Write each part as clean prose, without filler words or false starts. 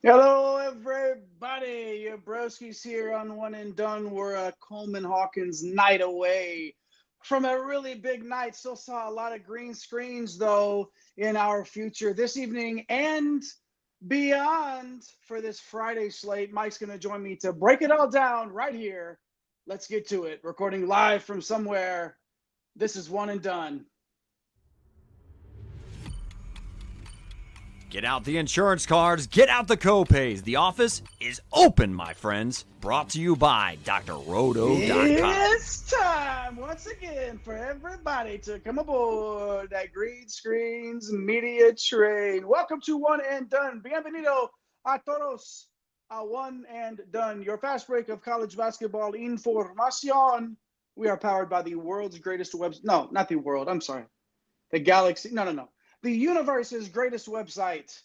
Hello, everybody. Your broski's here on One and Done. We're a Coleman Hawkins night away from a really big night. Still saw a lot of green screens, though, in our future this evening and beyond for this Friday slate. Mike's going to join me to break it all down right here. Let's get to it. Recording live from somewhere. This is One and Done. Get out the insurance cards, get out the copays. The office is open, my friends. Brought to you by drroto.com. It's time once again for everybody to come aboard that Green Screens Media train. Welcome to One and Done. Bienvenido a todos a One and Done. Your fast break of college basketball information. We are powered by the world's greatest website. No, not the world. I'm sorry. The galaxy. No. The universe's greatest website,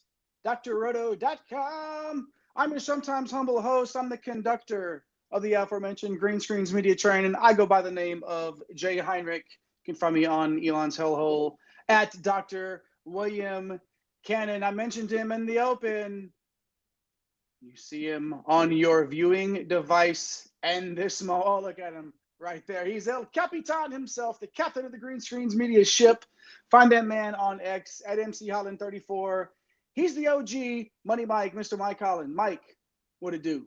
drroto.com. I'm your sometimes humble host. I'm the conductor of the aforementioned Green Screens Media train, and I go by the name of Jay Heinrich. You can find me on Elon's hellhole at Dr. William Cannon. I mentioned him in the open. You see him on your viewing device, and this oh, look at him right there. He's El Capitan himself, the captain of the Green Screens Media ship. Find that man on X at MC Holland 34. He's the OG Money Mike, Mr. Mike Holland. Mike, what it do?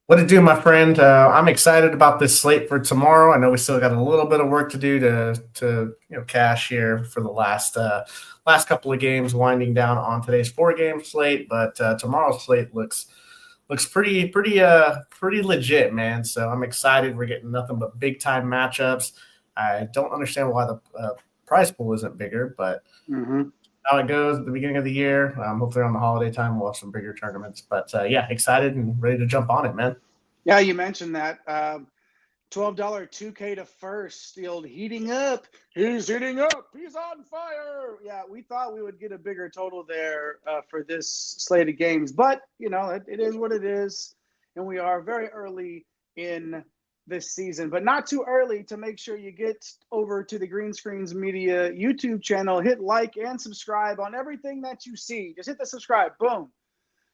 What it do, my friend? I'm excited about this slate for tomorrow. I know we still got a little bit of work to do to cash here for the last couple of games, winding down on today's 4-game slate. But tomorrow's slate looks pretty legit, man. So I'm excited. We're getting nothing but big time matchups. I don't understand why the prize pool isn't bigger, but how it goes at the beginning of the year. Hopefully on the holiday time, we'll have some bigger tournaments. But excited and ready to jump on it, man. Yeah, you mentioned that. $12 2K to first, the old heating up. He's heating up. He's on fire. Yeah, we thought we would get a bigger total there for this slate of games. But, it is what it is. And we are very early in this season, but not too early to make sure you get over to the Green Screens Media YouTube channel, hit like and subscribe on everything that you see. Just hit the subscribe, boom.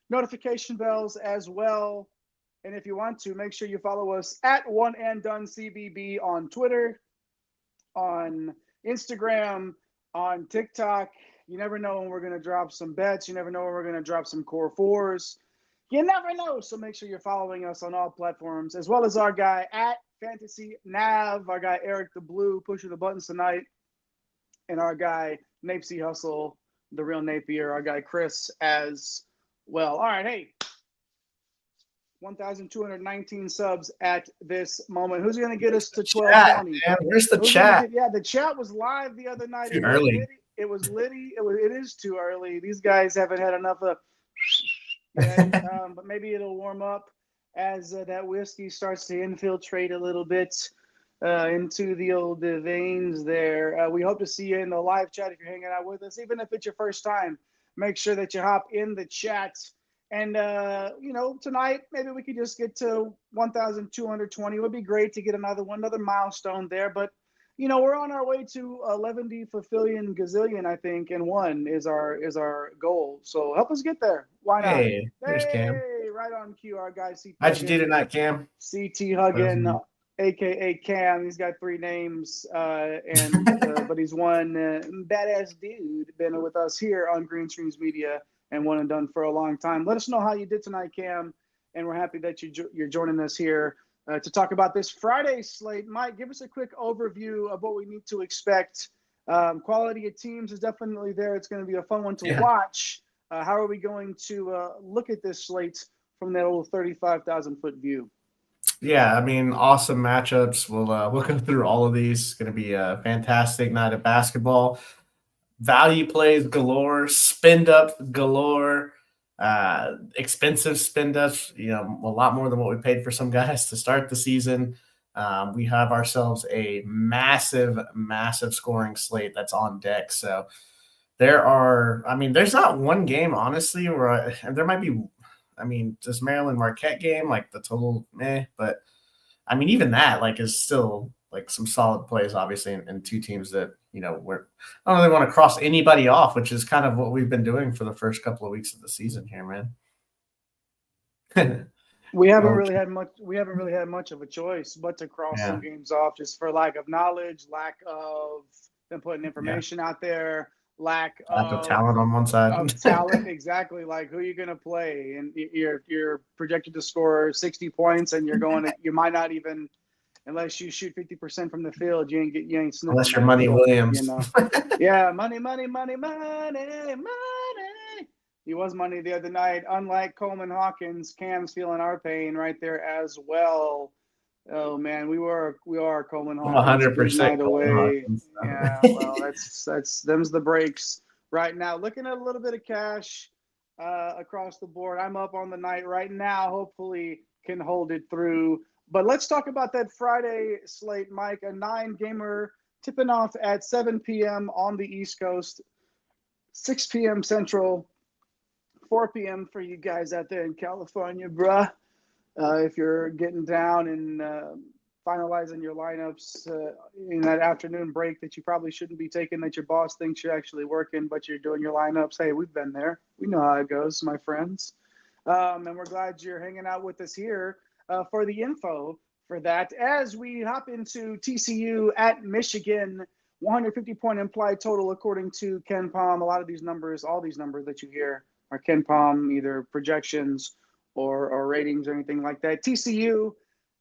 Notification bells as well. And if you want to, make sure you follow us at One and Done CBB on Twitter, on Instagram, on TikTok. You never know when we're going to drop some bets. You never know when we're going to drop some core fours. You never know, so make sure you're following us on all platforms, as well as our guy at Fantasy Nav, our guy Eric the Blue pushing the buttons tonight, and our guy Napesy Hustle, the real Napier, our guy Chris as well. All right, hey, 1,219 subs at this moment. Who's going to get us to 1220? Where's the chat? The chat was live the other night. Too early. It was litty. It is too early. These guys haven't had enough of but maybe it'll warm up as that whiskey starts to infiltrate a little bit into the old veins there. We hope to see you in the live chat if you're hanging out with us. Even if it's your first time, make sure that you hop in the chat. And, tonight, maybe we could just get to 1,220. It would be great to get another milestone there. But, we're on our way to 11 fulfilling gazillion, I think, and one is our goal. So help us get there. Why not? Hey, there's Cam. Right on cue, our guy CT. How'd you do tonight, Cam? CT Huggin, aka Cam. He's got 3 names, but he's one badass dude. Been with us here on Green Screens Media and One and Done for a long time. Let us know how you did tonight, Cam, and we're happy that you're joining us here to talk about this Friday slate. Mike, give us a quick overview of what we need to expect. Quality of teams is definitely there. It's going to be a fun one to watch. How are we going to look at this slate from that old 35,000-foot view? Yeah, awesome matchups. We'll go through all of these. It's going to be a fantastic night of basketball. Value plays galore, spend up galore. Expensive spend ups, a lot more than what we paid for some guys to start the season. We have ourselves a massive scoring slate that's on deck. So there's not one game, honestly, where there might be, this Maryland Marquette game, like the total but even that is still some solid plays, obviously, and 2 teams that, I don't really want to cross anybody off, which is kind of what we've been doing for the first couple of weeks of the season here, man. We haven't Oh, really had much. We haven't really had much of a choice but to cross yeah, some games off, just for lack of knowledge, lack of them putting yeah. information out there, lack Lack of talent on one of side. talent. Exactly, like who you're gonna play, and you're projected to score 60 points, and you might not even, unless you shoot 50% from the field, you ain't sniffing Unless you're that. Money You Williams. know. Yeah, money, money, money, money, money. He was money the other night. Unlike Coleman Hawkins, Cam's feeling our pain right there as well. Oh man, we are Coleman I'm Hawkins, big 100% night Coleman away. Hawkins. Yeah, well, that's them's the breaks right now. Looking at a little bit of cash across the board. I'm up on the night right now. Hopefully, can hold it through. But let's talk about that Friday slate, Mike. A 9-gamer tipping off at 7 p.m. on the East Coast, 6 p.m. Central, 4 p.m. for you guys out there in California, bruh. If you're getting down and finalizing your lineups in that afternoon break that you probably shouldn't be taking, that your boss thinks you're actually working, but you're doing your lineups. Hey, we've been there. We know how it goes, my friends. And we're glad you're hanging out with us here for the info for that. As we hop into TCU at Michigan, 150-point implied total according to Ken Palm. A lot of these numbers, all these numbers that you hear are Ken Palm, either projections or ratings or anything like that. TCU,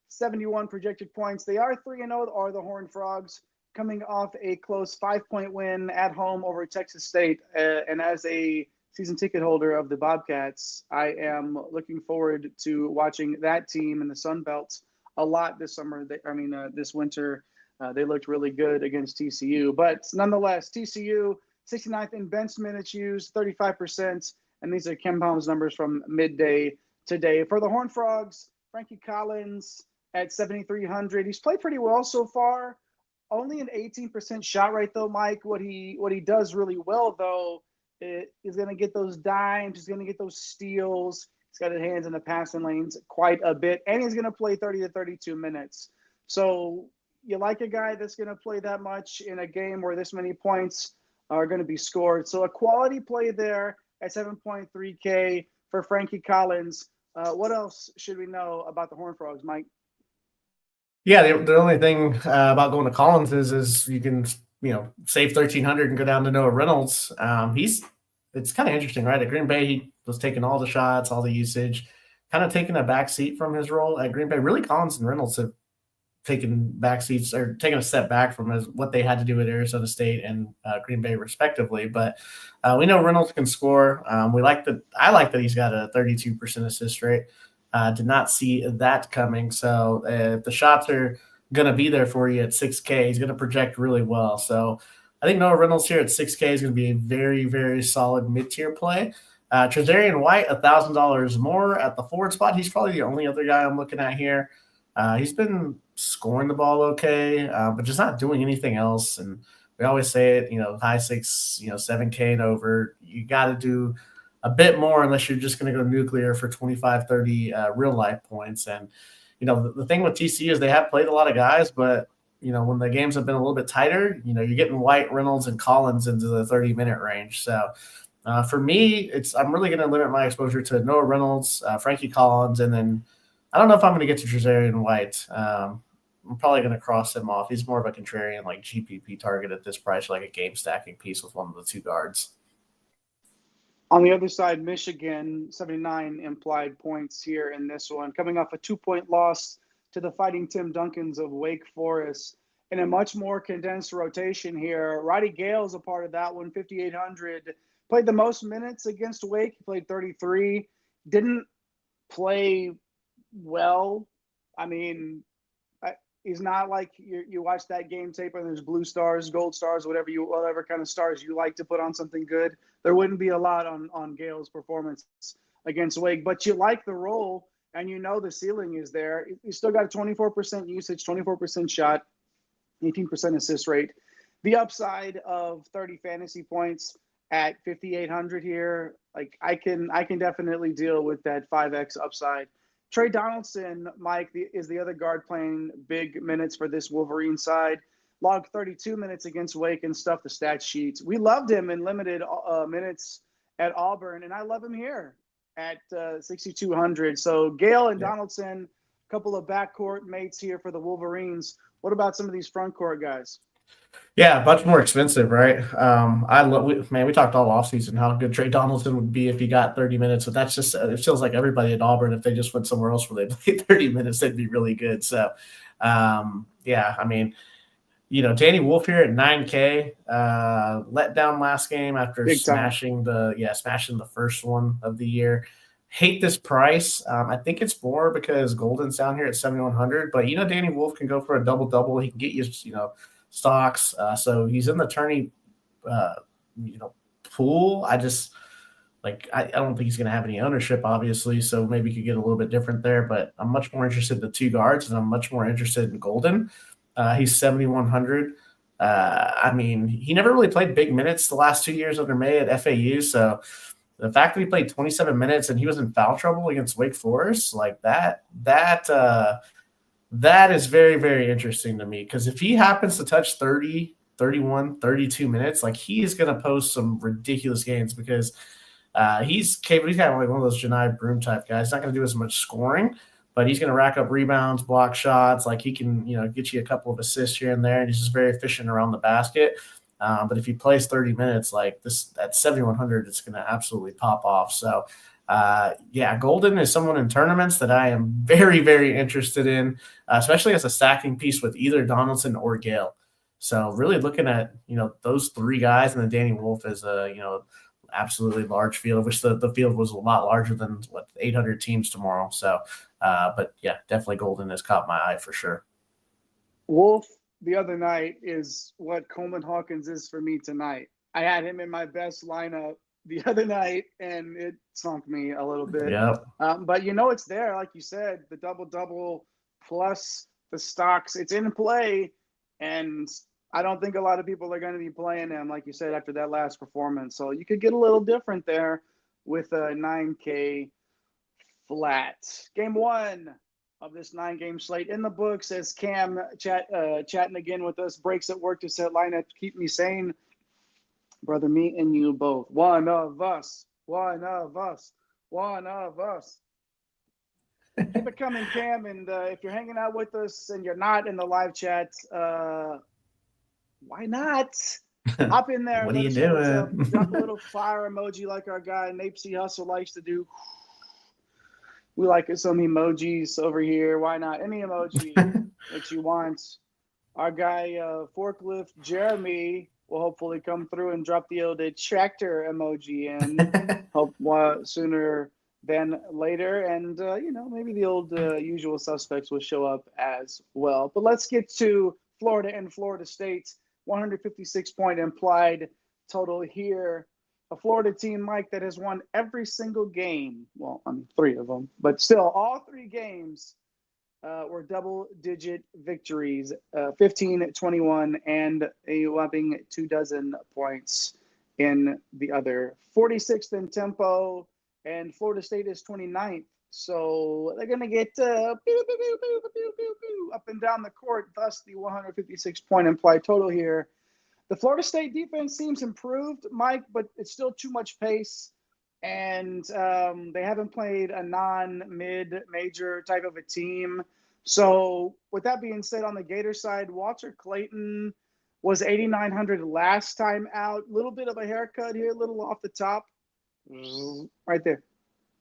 71 projected points. They are 3-0, are the Horned Frogs, coming off a close 5-point win at home over Texas State. And as a season ticket holder of the Bobcats, I am looking forward to watching that team in the Sun Belt a lot this summer. This winter. They looked really good against TCU. But nonetheless, TCU, 69th in bench minutes used, 35%. And these are Ken Palm's numbers from midday today. For the Horned Frogs, Frankie Collins at 7,300. He's played pretty well so far. Only an 18% shot rate, though, Mike. What he does really well, though, is going to get those dimes. He's going to get those steals. He's got his hands in the passing lanes quite a bit. And he's going to play 30 to 32 minutes. So you like a guy that's going to play that much in a game where this many points are going to be scored. So a quality play there at 7.3K for Frankie Collins. What else should we know about the Horned Frogs, Mike? Yeah, the only thing about going to Collins is you can save 1,300 and go down to Noah Reynolds. It's kind of interesting, right? At Green Bay, he was taking all the shots, all the usage, kind of taking a back seat from his role at Green Bay. Really, Collins and Reynolds have taken back seats or taken a step back from what they had to do at Arizona State and Green Bay, respectively. But we know Reynolds can score. I like that he's got a 32% assist rate. Did not see that coming. So if the shots are going to be there for you at 6K, he's going to project really well. So I think Noah Reynolds here at 6K is going to be a very, very solid mid-tier play. Trezarian White, $1,000 more at the forward spot. He's probably the only other guy I'm looking at here. He's been scoring the ball okay, but just not doing anything else. And we always say it, high 6, 7K and over. You got to do a bit more unless you're just going to go nuclear for 25, 30 real life points. And, the thing with TCU is they have played a lot of guys, but, when the games have been a little bit tighter, you're getting White, Reynolds, and Collins into the 30-minute range. So for me, I'm really going to limit my exposure to Noah Reynolds, Frankie Collins, and then I don't know if I'm going to get to Trezarian White. I'm probably going to cross him off. He's more of a contrarian, like GPP target at this price, like a game stacking piece with one of the two guards. On the other side, Michigan, 79 implied points here in this one, coming off a 2-point loss to the Fighting Tim Duncans of Wake Forest in a much more condensed rotation here. Roddy Gale's a part of that one, 5,800. Played the most minutes against Wake. He played 33. Didn't play well. I mean, he's not like you watch that game tape and there's blue stars, gold stars, whatever kind of stars you like to put on something good. There wouldn't be a lot on Gale's performance against Wake, but you like the role and the ceiling is there. You still got 24% usage, 24% shot, 18% assist rate. The upside of 30 fantasy points at 5,800 here, like I can definitely deal with that 5x upside. Trey Donaldson, Mike, is the other guard playing big minutes for this Wolverine side. Logged 32 minutes against Wake and stuffed the stat sheets. We loved him in limited minutes at Auburn, and I love him here. at 6,200. So Gale and Yeah. Donaldson, a couple of backcourt mates here for the Wolverines. What about some of these front court guys? Yeah, much more expensive, right? We talked all offseason how good Trey Donaldson would be if he got 30 minutes, but that's just it feels like everybody at Auburn, if they just went somewhere else where they played 30 minutes, they'd be really good. So, yeah, I mean, Danny Wolf here at 9K, let down last game after smashing the first one of the year. Hate this price. I think it's more because Golden's down here at 7,100, but Danny Wolf can go for a double-double. He can get you, stocks. So he's in the tourney, pool. I don't think he's going to have any ownership, obviously. So maybe you could get a little bit different there, but I'm much more interested in the two guards, and I'm much more interested in Golden. He's 7,100. I mean, he never really played big minutes the last 2 years under May at FAU. So the fact that he played 27 minutes and he was in foul trouble against Wake Forest, like that is very, very interesting to me, because if he happens to touch 30, 31, 32 minutes, like he is going to post some ridiculous games, because he's capable. He's kind of like one of those Janai Broom type guys. He's not going to do as much scoring, but he's going to rack up rebounds, block shots. Like he can, get you a couple of assists here and there, and he's just very efficient around the basket. But if he plays 30 minutes like this at 7,100, it's going to absolutely pop off. So, Golden is someone in tournaments that I am very, very interested in, especially as a stacking piece with either Donaldson or Gale. So really looking at, those three guys, and then Danny Wolf is a, absolutely large field, which the field was a lot larger than 800 teams tomorrow. So, but yeah, definitely Golden has caught my eye for sure. Wolf the other night is what Coleman Hawkins is for me tonight. I had him in my best lineup the other night, and it sunk me a little bit. Yep. But it's there, like you said, the double-double plus the stocks. It's in play, and I don't think a lot of people are going to be playing him, like you said, after that last performance. So you could get a little different there with a 9K flat. Game one of this 9-game slate in the books, as Cam chatting again with us, breaks at work to set lineup, keep me sane. Brother, me and you both. One of us. One of us. One of us. Keep it coming, Cam. And if you're hanging out with us and you're not in the live chat, why not? Hop in there. What are you doing? Drop a little fire emoji like our guy Napesy Hustle likes to do. We like some emojis over here. Why not? Any emoji that you want. Our guy Forklift Jeremy will hopefully come through and drop the old tractor emoji in. Hope sooner than later. And, maybe the old usual suspects will show up as well. But let's get to Florida and Florida State. 156-point implied total here. A Florida team, Mike, that has won every single game. Well, 3 of them. But still, all 3 games were double-digit victories, 15, 21, and a whopping 24 points in the other. 46th in tempo, and Florida State is 29th. So they're going to get up and down the court, thus the 156-point implied total here. The Florida State defense seems improved, Mike, but it's still too much pace. And they haven't played a non-mid-major type of a team. So with that being said, on the Gator side, Walter Clayton was 8,900 last time out. A little bit of a haircut here, a little off the top. Right there.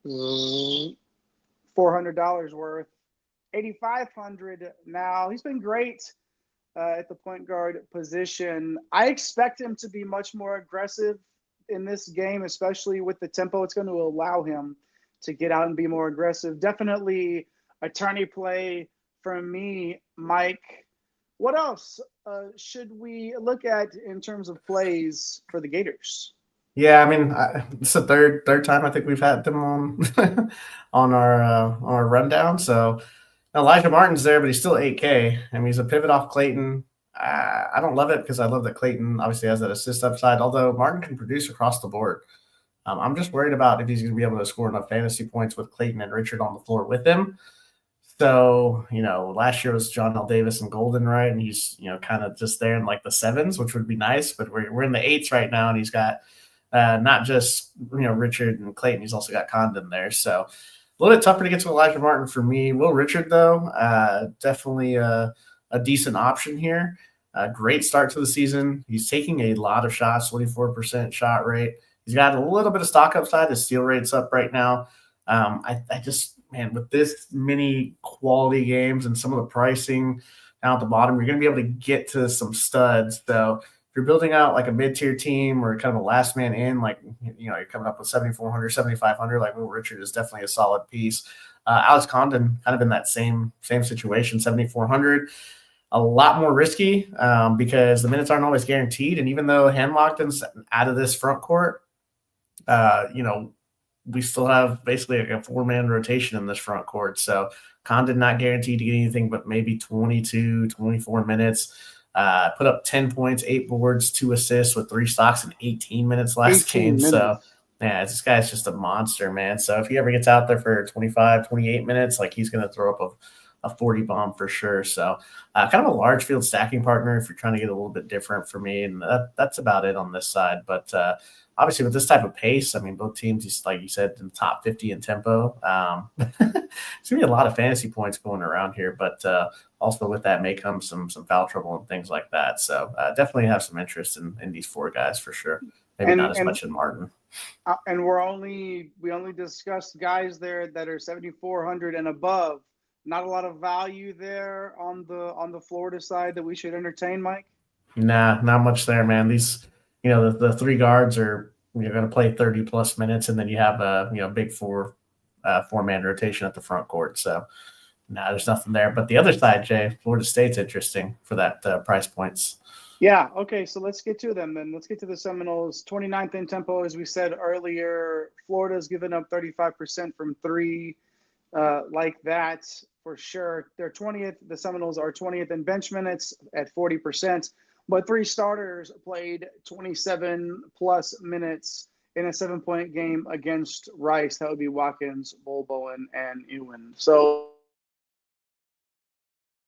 $400 worth. 8,500 now. He's been great at the point guard position. I expect him to be much more aggressive in this game, especially with the tempo. It's going to allow him to get out and be more aggressive. Definitely a tourney play for me, Mike. What else should we look at in terms of plays for the Gators? Yeah, I mean, it's the third time I think we've had them on on our rundown. So Elijah Martin's there, but he's still 8K. I mean, he's a pivot off Clayton. I don't love it because I love that Clayton obviously has that assist upside, although Martin can produce across the board. I'm just worried about if he's going to be able to score enough fantasy points with Clayton and Richard on the floor with him. So, last year was John L. Davis and Golden, right? And he's, kind of just there in like the 7s, which would be nice, but we're in the 8s right now, and he's got not just Richard and Clayton. He's also got Condon there. So a little bit tougher to get to Elijah Martin for me. Will Richard, though, definitely a decent option here. Great start to the season. He's taking a lot of shots, 24% shot rate. He's got a little bit of stock upside. His steal rate's up right now. I just, man, with this many quality games and some of the pricing down at the bottom, you're going to be able to get to some studs. So if you're building out like a mid-tier team or kind of a last man in, like, you're coming up with 7,400, 7,500, like Will Richard is definitely a solid piece. Alex Condon kind of in that same situation, 7,400. A lot more risky because the minutes aren't always guaranteed. And even though Hanlockton's out of this front court, we still have basically a 4-man rotation in this front court. So Condon not guaranteed to get anything but maybe 22, 24 minutes. Put up 10 points, 8 boards, 2 assists with 3 stocks in 18 minutes last game. Minutes. So, yeah, this guy's just a monster, man. So if he ever gets out there for 25, 28 minutes, like he's going to throw up a 40 bomb for sure. So kind of a large field stacking partner if you're trying to get a little bit different for me. And that's about it on this side. But obviously with this type of pace, I mean, both teams, like you said, in the top 50 in tempo. It's going to be a lot of fantasy points going around here. But also with that may come some foul trouble and things like that. So definitely have some interest in these 4 guys for sure. Maybe not as much in Martin. And we only discussed guys there that are 7,400 and above. Not a lot of value there on the Florida side that we should entertain, Mike? Nah, not much there, man. These, the 3 guards are going to play 30-plus minutes, and then you have a big 4-man rotation at the front court. So, there's nothing there. But the other side, Jay, Florida State's interesting for that price points. Yeah, okay, so let's get to them then. Let's get to the Seminoles. 29th in tempo, as we said earlier. Florida's given up 35% from 3 like that. For sure. They're 20th. The Seminoles are 20th in bench minutes at 40%, but 3 starters played 27-plus minutes in a 7-point game against Rice. That would be Watkins, Bolbowen, and Ewan. So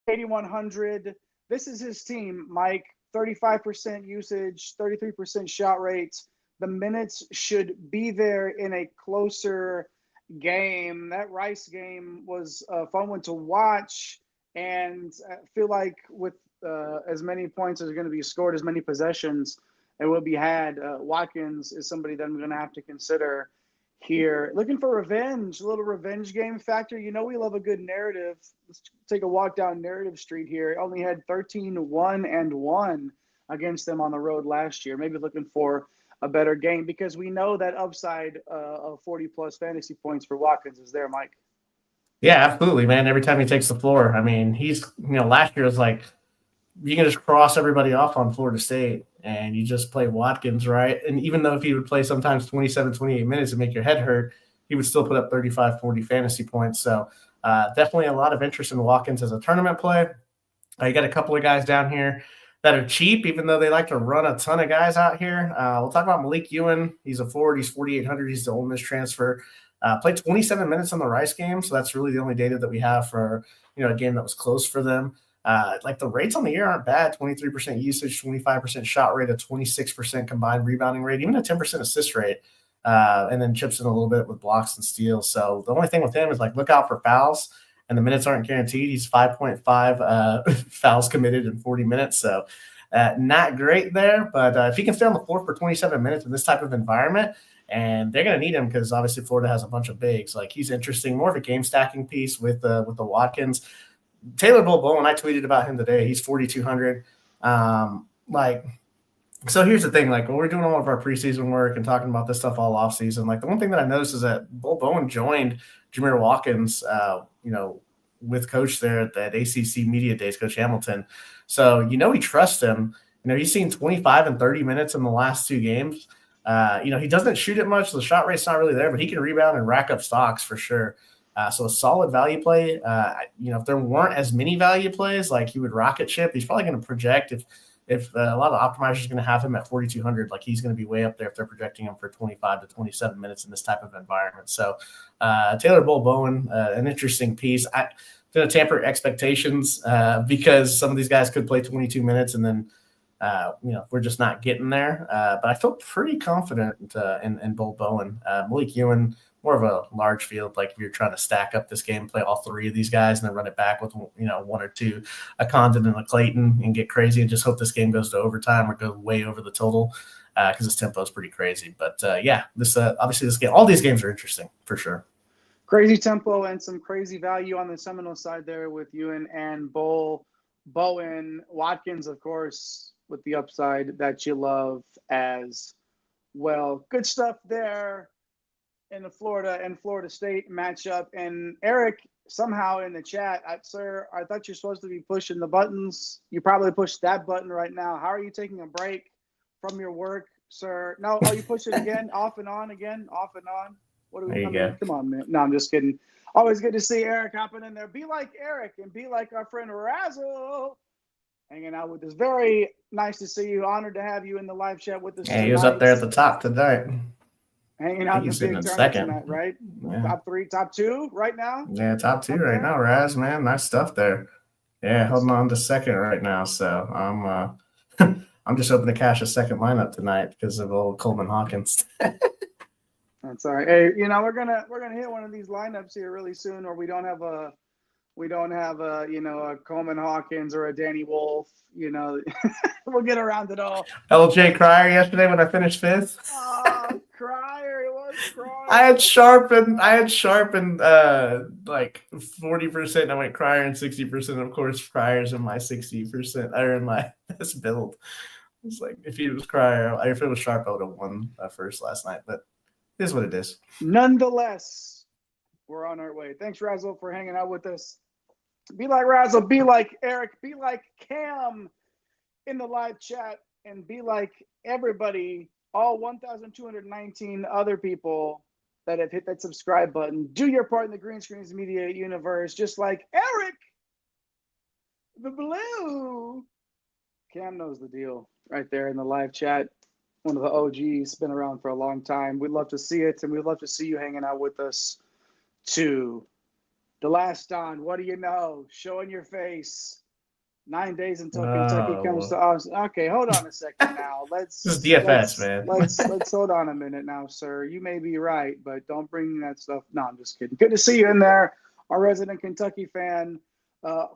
8,100. This is his team, Mike. 35% usage, 33% shot rates. The minutes should be there in a closer game. That Rice game was a fun one to watch, and I feel like with as many points as are going to be scored, as many possessions that will be had, Watkins is somebody that I'm going to have to consider here. Looking for revenge, a little revenge game factor. We love a good narrative. Let's take a walk down narrative street here. Only had 13-1-1 against them on the road last year. Maybe looking for a better game because we know that upside of 40-plus fantasy points for Watkins is there, Mike. Yeah, absolutely, man. Every time he takes the floor, I mean, he's, last year was like, you can just cross everybody off on Florida State and you just play Watkins, right? And even though if he would play sometimes 27, 28 minutes and make your head hurt, he would still put up 35, 40 fantasy points. So definitely a lot of interest in Watkins as a tournament play. You got a couple of guys down here that are cheap, even though they like to run a ton of guys out here. We'll talk about Malik Ewan. He's a forward. He's 4,800. He's the Ole Miss transfer. Played 27 minutes in the Rice game, so that's really the only data that we have for a game that was close for them. Like the rates on the year aren't bad. 23% usage, 25% shot rate, a 26% combined rebounding rate, even a 10% assist rate, and then chips in a little bit with blocks and steals. So the only thing with him is like look out for fouls. And the minutes aren't guaranteed. He's 5.5 fouls committed in 40 minutes. So not great there. But if he can stay on the floor for 27 minutes in this type of environment, and they're going to need him because obviously Florida has a bunch of bigs. Like he's interesting, more of a game stacking piece with the Watkins. Taylor Bolbowen, I tweeted about him today. He's 4,200. So here's the thing. Like when we're doing all of our preseason work and talking about this stuff all offseason, like the one thing that I noticed is that Bolbowen joined Jameer Watkins, with coach there at that ACC Media Days, Coach Hamilton. So, he trusts him. He's seen 25 and 30 minutes in the last 2 games. He doesn't shoot it much. So the shot rate's not really there, but he can rebound and rack up stocks for sure. So a solid value play. If there weren't as many value plays, like he would rocket ship, he's probably going to project if a lot of optimizers are going to have him at 4,200, like he's going to be way up there if they're projecting him for 25 to 27 minutes in this type of environment. So Taylor Bolbowen, an interesting piece. I'm going to tamper expectations because some of these guys could play 22 minutes and then We're just not getting there. But I feel pretty confident in Bull Bowen. Malik Ewan, more of a large field. Like if you're trying to stack up this game, play all three of these guys, and then run it back with one or two, a Condon and a Clayton, and get crazy and just hope this game goes to overtime or go way over the total because this tempo is pretty crazy. But this obviously this game, all these games are interesting for sure. Crazy tempo and some crazy value on the Seminole side there with Ewan and Bowen. Watkins, of course, with the upside that you love as well. Good stuff there in the Florida and Florida State matchup. And Eric, somehow in the chat, sir, I thought you're supposed to be pushing the buttons. You probably pushed that button right now. How are you taking a break from your work, sir? No, are you pushing again? Off and on again? Off and on? What are we coming? Come on, man. No, I'm just kidding. Always good to see Eric hopping in there. Be like Eric and be like our friend Razzle. Hanging out with us. Very nice to see you. Honored to have you in the live chat with us. Yeah, he was up there at the top tonight. Hanging out in the big tournament second tonight, right? Yeah. Top 3, top 2 right now? Yeah, top 2 right now, Raz, man. Nice stuff there. Yeah, holding on to second right now. So I'm just hoping to cash a second lineup tonight because of old Coleman Hawkins. That's all right. Hey, we're gonna hit one of these lineups here really soon, or we don't have a Coleman Hawkins or a Danny Wolf. We'll get around it all. LJ Cryer yesterday when I finished 5th. Oh, Cryer, it was Cryer. I had sharpened like 40%. I went Cryer and 60%. Of course, Cryer's in my 60% or in my best build. It's like if it was Cryer, if it was Sharp, I would have won first last night. But it is what it is. Nonetheless, we're on our way. Thanks, Razzle, for hanging out with us. Be like Razzle, be like Eric, be like Cam in the live chat, and be like everybody, all 1,219 other people that have hit that subscribe button. Do your part in the Green Screens Media universe, just like Eric, the Blue. Cam knows the deal right there in the live chat. One of the OGs, been around for a long time. We'd love to see it, and we'd love to see you hanging out with us too. The Last Don, what do you know? Showing your face. 9 days until Kentucky comes to us. Okay, hold on a second now. This is DFS, man. Let's hold on a minute now, sir. You may be right, but don't bring that stuff. No, I'm just kidding. Good to see you in there. Our resident Kentucky fan,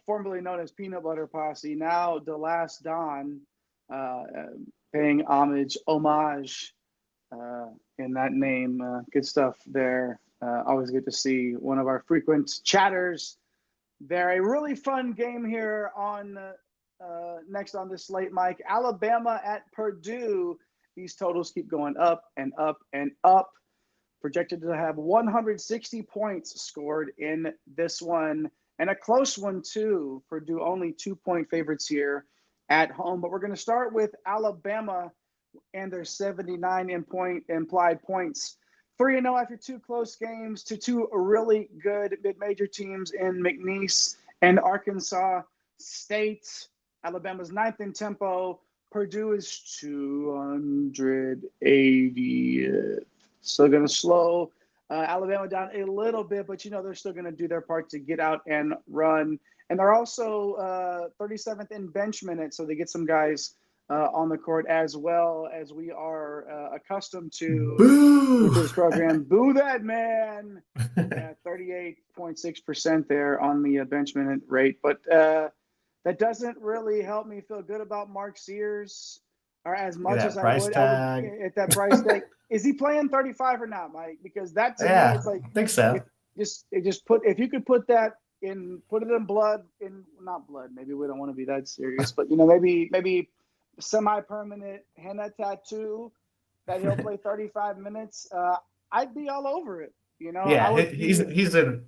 formerly known as Peanut Butter Posse, now The Last Don, paying homage in that name. Good stuff there. Always good to see one of our frequent chatters there. A really fun game here on next on this slate, Mike. Alabama at Purdue. These totals keep going up and up and up. Projected to have 160 points scored in this one, and a close one too. Purdue only 2-point favorites here at home. But we're going to start with Alabama and their 79 implied points. 3-0 after 2 close games to 2 really good mid-major teams in McNeese and Arkansas State. Alabama's 9th in tempo. Purdue is 280th. Still going to slow Alabama down a little bit, but they're still going to do their part to get out and run. And they're also 37th in bench minutes, so they get some guys on the court as well, as we are accustomed to with this program. Boo that man. 38.6% there on the bench minute rate. But that doesn't really help me feel good about Mark Sears, or as much as I would at that price tag. Is he playing 35 or not, Mike? Because that to me is like, I think so. If you could put that in, put it in blood, not blood. Maybe we don't want to be that serious, but maybe semi-permanent henna tattoo that he'll play 35 minutes. I'd be all over it. Yeah, he's in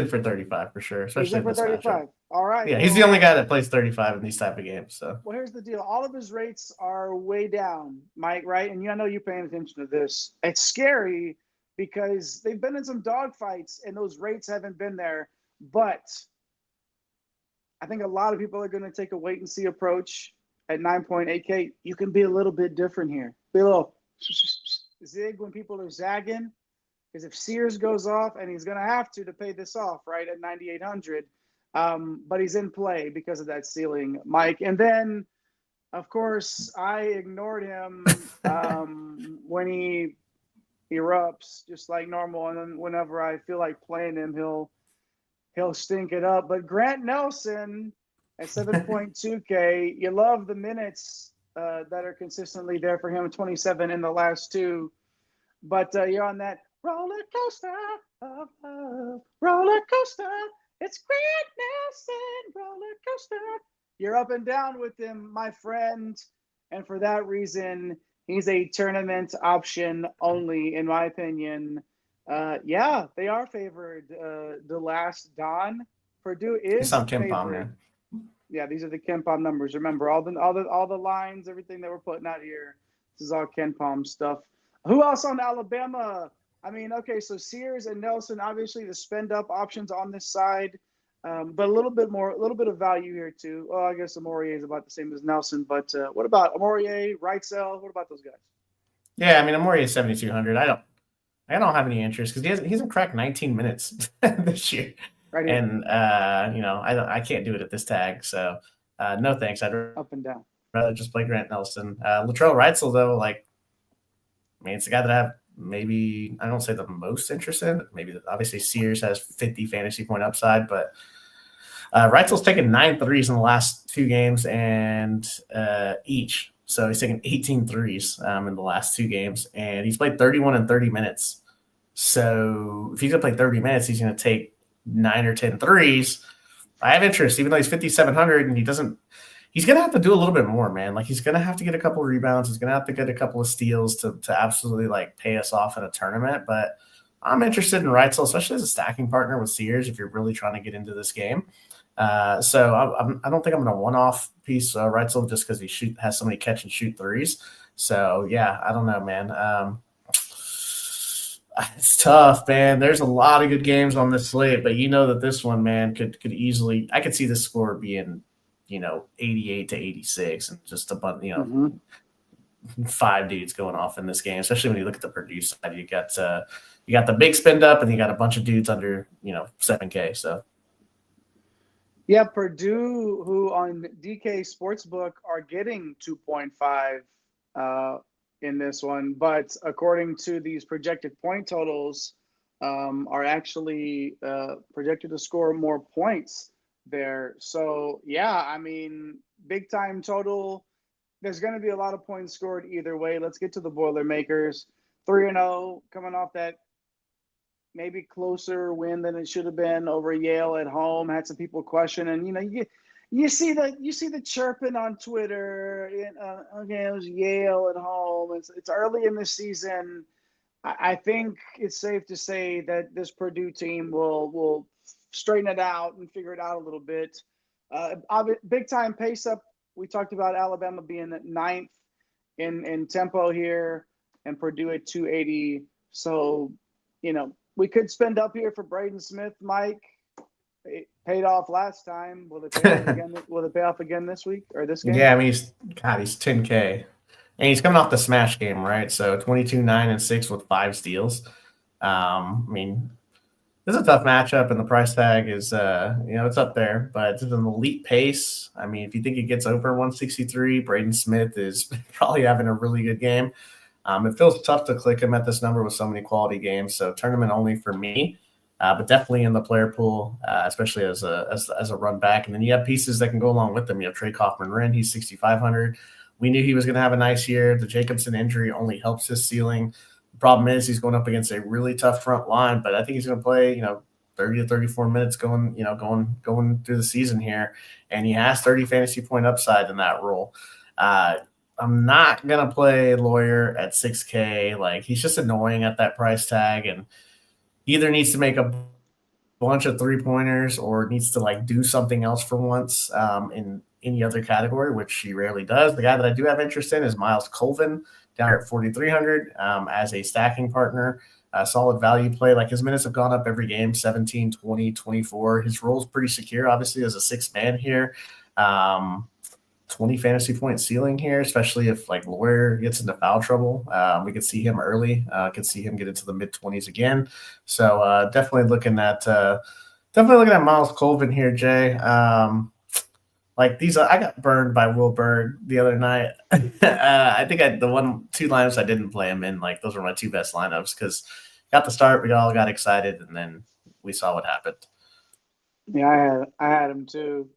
for 35 for sure. Especially he's in for 35. All right. Yeah, he's the only guy that plays 35 in these type of games. So well, here's the deal. All of his rates are way down, Mike. Right? And I know you're paying attention to this. It's scary because they've been in some dogfights and those rates haven't been there. But I think a lot of people are going to take a wait and see approach at 9.8K. You can be a little bit different here. Be a little zig when people are zagging. Because if Sears goes off, and he's going to have to pay this off, right, at 9,800, but he's in play because of that ceiling, Mike. And then Of course, I ignored him when he erupts, just like normal. And then whenever I feel like playing him, he'll stink it up. But Grant Nelson at 7.2K, you love the minutes that are consistently there for him, 27 in the last two. But you're on that roller coaster of love, roller coaster. It's Grant Nelson, roller coaster. You're up and down with him, my friend. And for that reason, he's a tournament option only, in my opinion. Yeah, they are favored. The last Don, Purdue is favored. Yeah, these are the KenPom numbers. Remember, all the lines, everything that we're putting out here. This is all KenPom stuff. Who else on Alabama? I mean, okay, so Sears and Nelson, obviously the spend up options on this side, but a little bit of value here too. Well, I guess Amorie is about the same as Nelson, but what about Amorie, Wrightsell? What about those guys? Yeah, I mean, Amorie is 7,200. I don't have any interest because he hasn't cracked 19 minutes this year. Right. And I can't do it at this tag, so no thanks. I'd up and down. Rather just play Grant Nelson. Latrell Wrightsell, though, like, I mean, it's the guy that I have maybe, I don't say the most interest in. Maybe obviously Sears has 50 fantasy point upside, but Wrightsell's taken 9 threes in the last 2 games and each. So he's taken 18 threes in the last 2 games, and he's played 31 and 30 minutes. So if he's going to play 30 minutes, he's going to take 9 or 10 threes. I have interest, even though he's 5,700 and he's going to have to do a little bit more, man. Like, he's going to have to get a couple of rebounds. He's going to have to get a couple of steals to absolutely, like, pay us off in a tournament. But I'm interested in Wrightsell, especially as a stacking partner with Sears if you're really trying to get into this game. So I don't think I'm going to one-off piece Wrightsell just because he has so many catch-and-shoot threes. So, yeah, I don't know, man. It's tough, man. There's a lot of good games on this slate, but you know that this one, man, could easily – I could see this score being – 88 to 86 and just a bunch, 5 dudes going off in this game, especially when you look at the Purdue side. You got the big spend up and you got a bunch of dudes under, 7K. So, yeah, Purdue, who on DK Sportsbook are getting 2.5 in this one, but according to these projected point totals, are actually projected to score more points there. So, yeah, I mean, big time total. There's going to be a lot of points scored either way. Let's get to the Boilermakers. 3-0 coming off that maybe closer win than it should have been over Yale at home. Had some people questioning, you see the chirping on Twitter. Okay, it was Yale at home. It's early in the season. I think it's safe to say that this Purdue team will straighten it out and figure it out a little bit. Big time pace up. We talked about Alabama being at 9th in tempo here and Purdue at 280. So, we could spend up here for Braden Smith, Mike. It paid off last time. Will it pay off again? Will it pay off again this week or this game? Yeah, I mean, he's 10K. And he's coming off the smash game, right? So 22, 9, and 6 with 5 steals. I mean, this is a tough matchup, and the price tag is, it's up there, but it's an elite pace. I mean, if you think it gets over 163, Braden Smith is probably having a really good game. It feels tough to click him at this number with so many quality games, so tournament only for me, but definitely in the player pool, especially as a run back. And then you have pieces that can go along with them. You have Trey Kaufman-Wren, he's 6,500. We knew he was going to have a nice year. The Jacobson injury only helps his ceiling. The problem is he's going up against a really tough front line, but I think he's going to play, 30 to 34 minutes going through the season here, and he has 30 fantasy point upside in that role. I'm not going to play Lawyer at 6K. Like, he's just annoying at that price tag, and either needs to make a bunch of 3-pointers or needs to do something else for once in any other category, which he rarely does. The guy that I do have interest in is Miles Colvin down at 4,300 as a stacking partner. Solid value play. Like, his minutes have gone up every game, 17, 20, 24. His role is pretty secure, obviously, as a 6th man here. 20 fantasy point ceiling here, especially if Lawyer gets into foul trouble. We could see him early. Could see him get into the mid-20s again. So definitely looking at Miles Colvin here, Jay. Like these, I got burned by Will Berg the other night. I think the 2 lineups I didn't play him in, like those were my 2 best lineups because got the start, we all got excited, and then we saw what happened. Yeah, I had him too.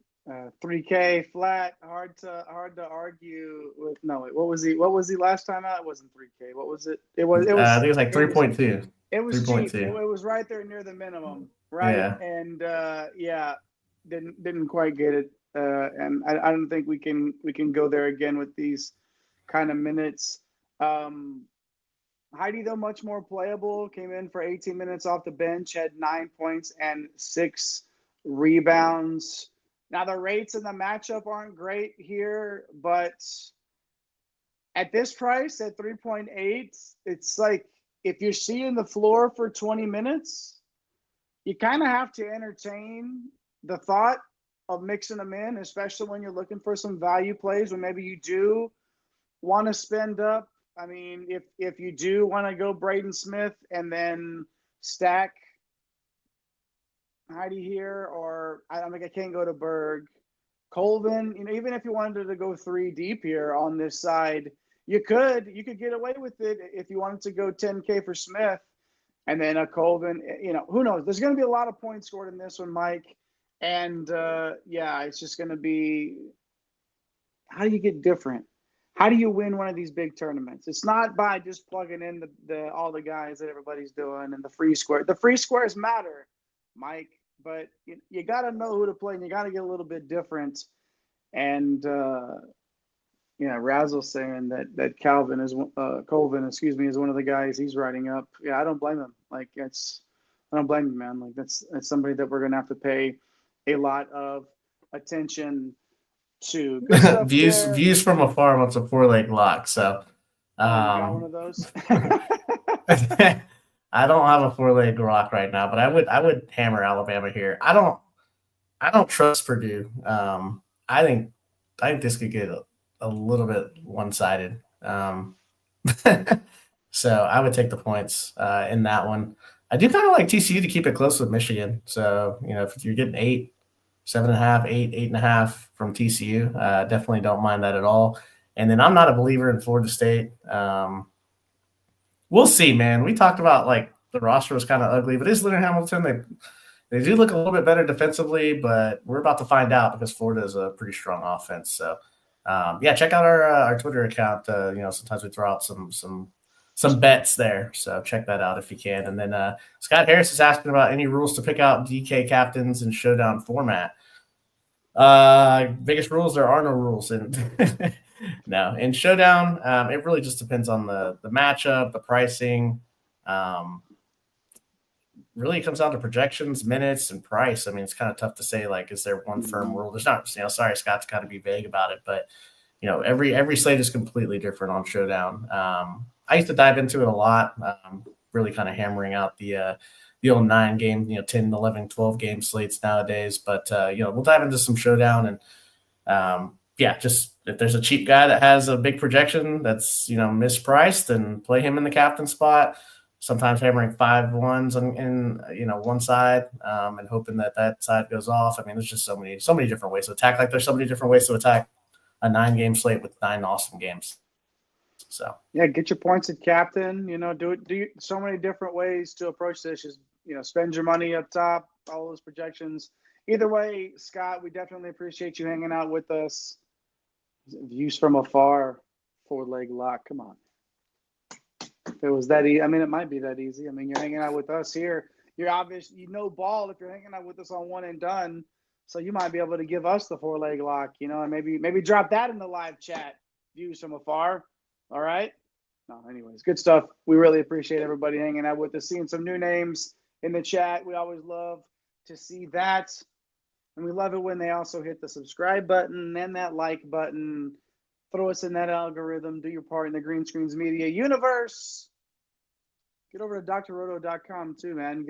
3K flat, hard to argue with. No, wait, what was he last time out? It wasn't 3K. What was it? It was. I think it was like 3.2. It was 3.2. cheap. It was right there near the minimum, right? Yeah. And didn't quite get it. And I don't think we can go there again with these kind of minutes. Heidi, though, much more playable, came in for 18 minutes off the bench, had 9 points and 6 rebounds. Now, the rates in the matchup aren't great here, but at this price, at 3.8, it's like if you're seeing the floor for 20 minutes, you kind of have to entertain the thought of mixing them in, especially when you're looking for some value plays when maybe you do want to spend up. I mean, if you do want to go Braden Smith and then stack Heidi here, or I don't think I can't go to Berg. Colvin, even if you wanted to go 3 deep here on this side, you could get away with it if you wanted to go 10K for Smith and then a Colvin. Who knows? There's going to be a lot of points scored in this one, Mike. And it's just going to be, how do you get different? How do you win one of these big tournaments? It's not by just plugging in all the guys that everybody's doing and the free square. The free squares matter, Mike, but you got to know who to play and you got to get a little bit different. And Razzle's saying that Colvin is one of the guys he's writing up. Yeah, I don't blame him. I don't blame him, man. Like that's somebody that we're gonna have to pay a lot of attention to. Views from afar wants a 4-leg lock. So got one of those. I don't have a 4-leg lock right now, but I would hammer Alabama here. I don't trust Purdue. I think this could get a little bit one-sided. So I would take the points in that one. I do kind of like TCU to keep it close with Michigan. So, if you're getting 8, 7.5, 8, 8.5 from TCU, definitely don't mind that at all. And then I'm not a believer in Florida State. We'll see, man. We talked about like the roster was kind of ugly, but is Leonard Hamilton? They do look a little bit better defensively, but we're about to find out because Florida is a pretty strong offense. So, check out our Twitter account. Sometimes we throw out some bets there, so check that out if you can. And then Scott Harris is asking about any rules to pick out DK captains in showdown format. Biggest rules, there are no rules in no in showdown. It really just depends on the matchup, the pricing. Really, it comes down to projections, minutes, and price. I mean, it's kind of tough to say, like, is there one firm rule? There's not, sorry, Scott's got to be vague about it, but, every slate is completely different on Showdown. I used to dive into it a lot, really kind of hammering out the old 9-game, 10, 11, 12-game slates nowadays. But, we'll dive into some Showdown. And, just if there's a cheap guy that has a big projection that's, mispriced, and play him in the captain spot. Sometimes hammering 5 ones in one side and hoping that side goes off. I mean, there's just so many different ways to attack. Like there's so many different ways to attack a 9-game slate with 9 awesome games. So get your points at captain. Do so many different ways to approach this. Just spend your money up top. All those projections. Either way, Scott, we definitely appreciate you hanging out with us. Views from afar, 4-leg lock. Come on. If it was that easy, I mean, it might be that easy. I mean, you're hanging out with us here. You're obvious, ball if you're hanging out with us on One and Done. So you might be able to give us the 4-leg lock, and maybe drop that in the live chat. Views from afar. All right. No, anyways, good stuff. We really appreciate everybody hanging out with us, seeing some new names in the chat. We always love to see that. And we love it when they also hit the subscribe button and that like button. Throw us in that algorithm. Do your part in the Green Screens Media universe. Get over to drroto.com too, man.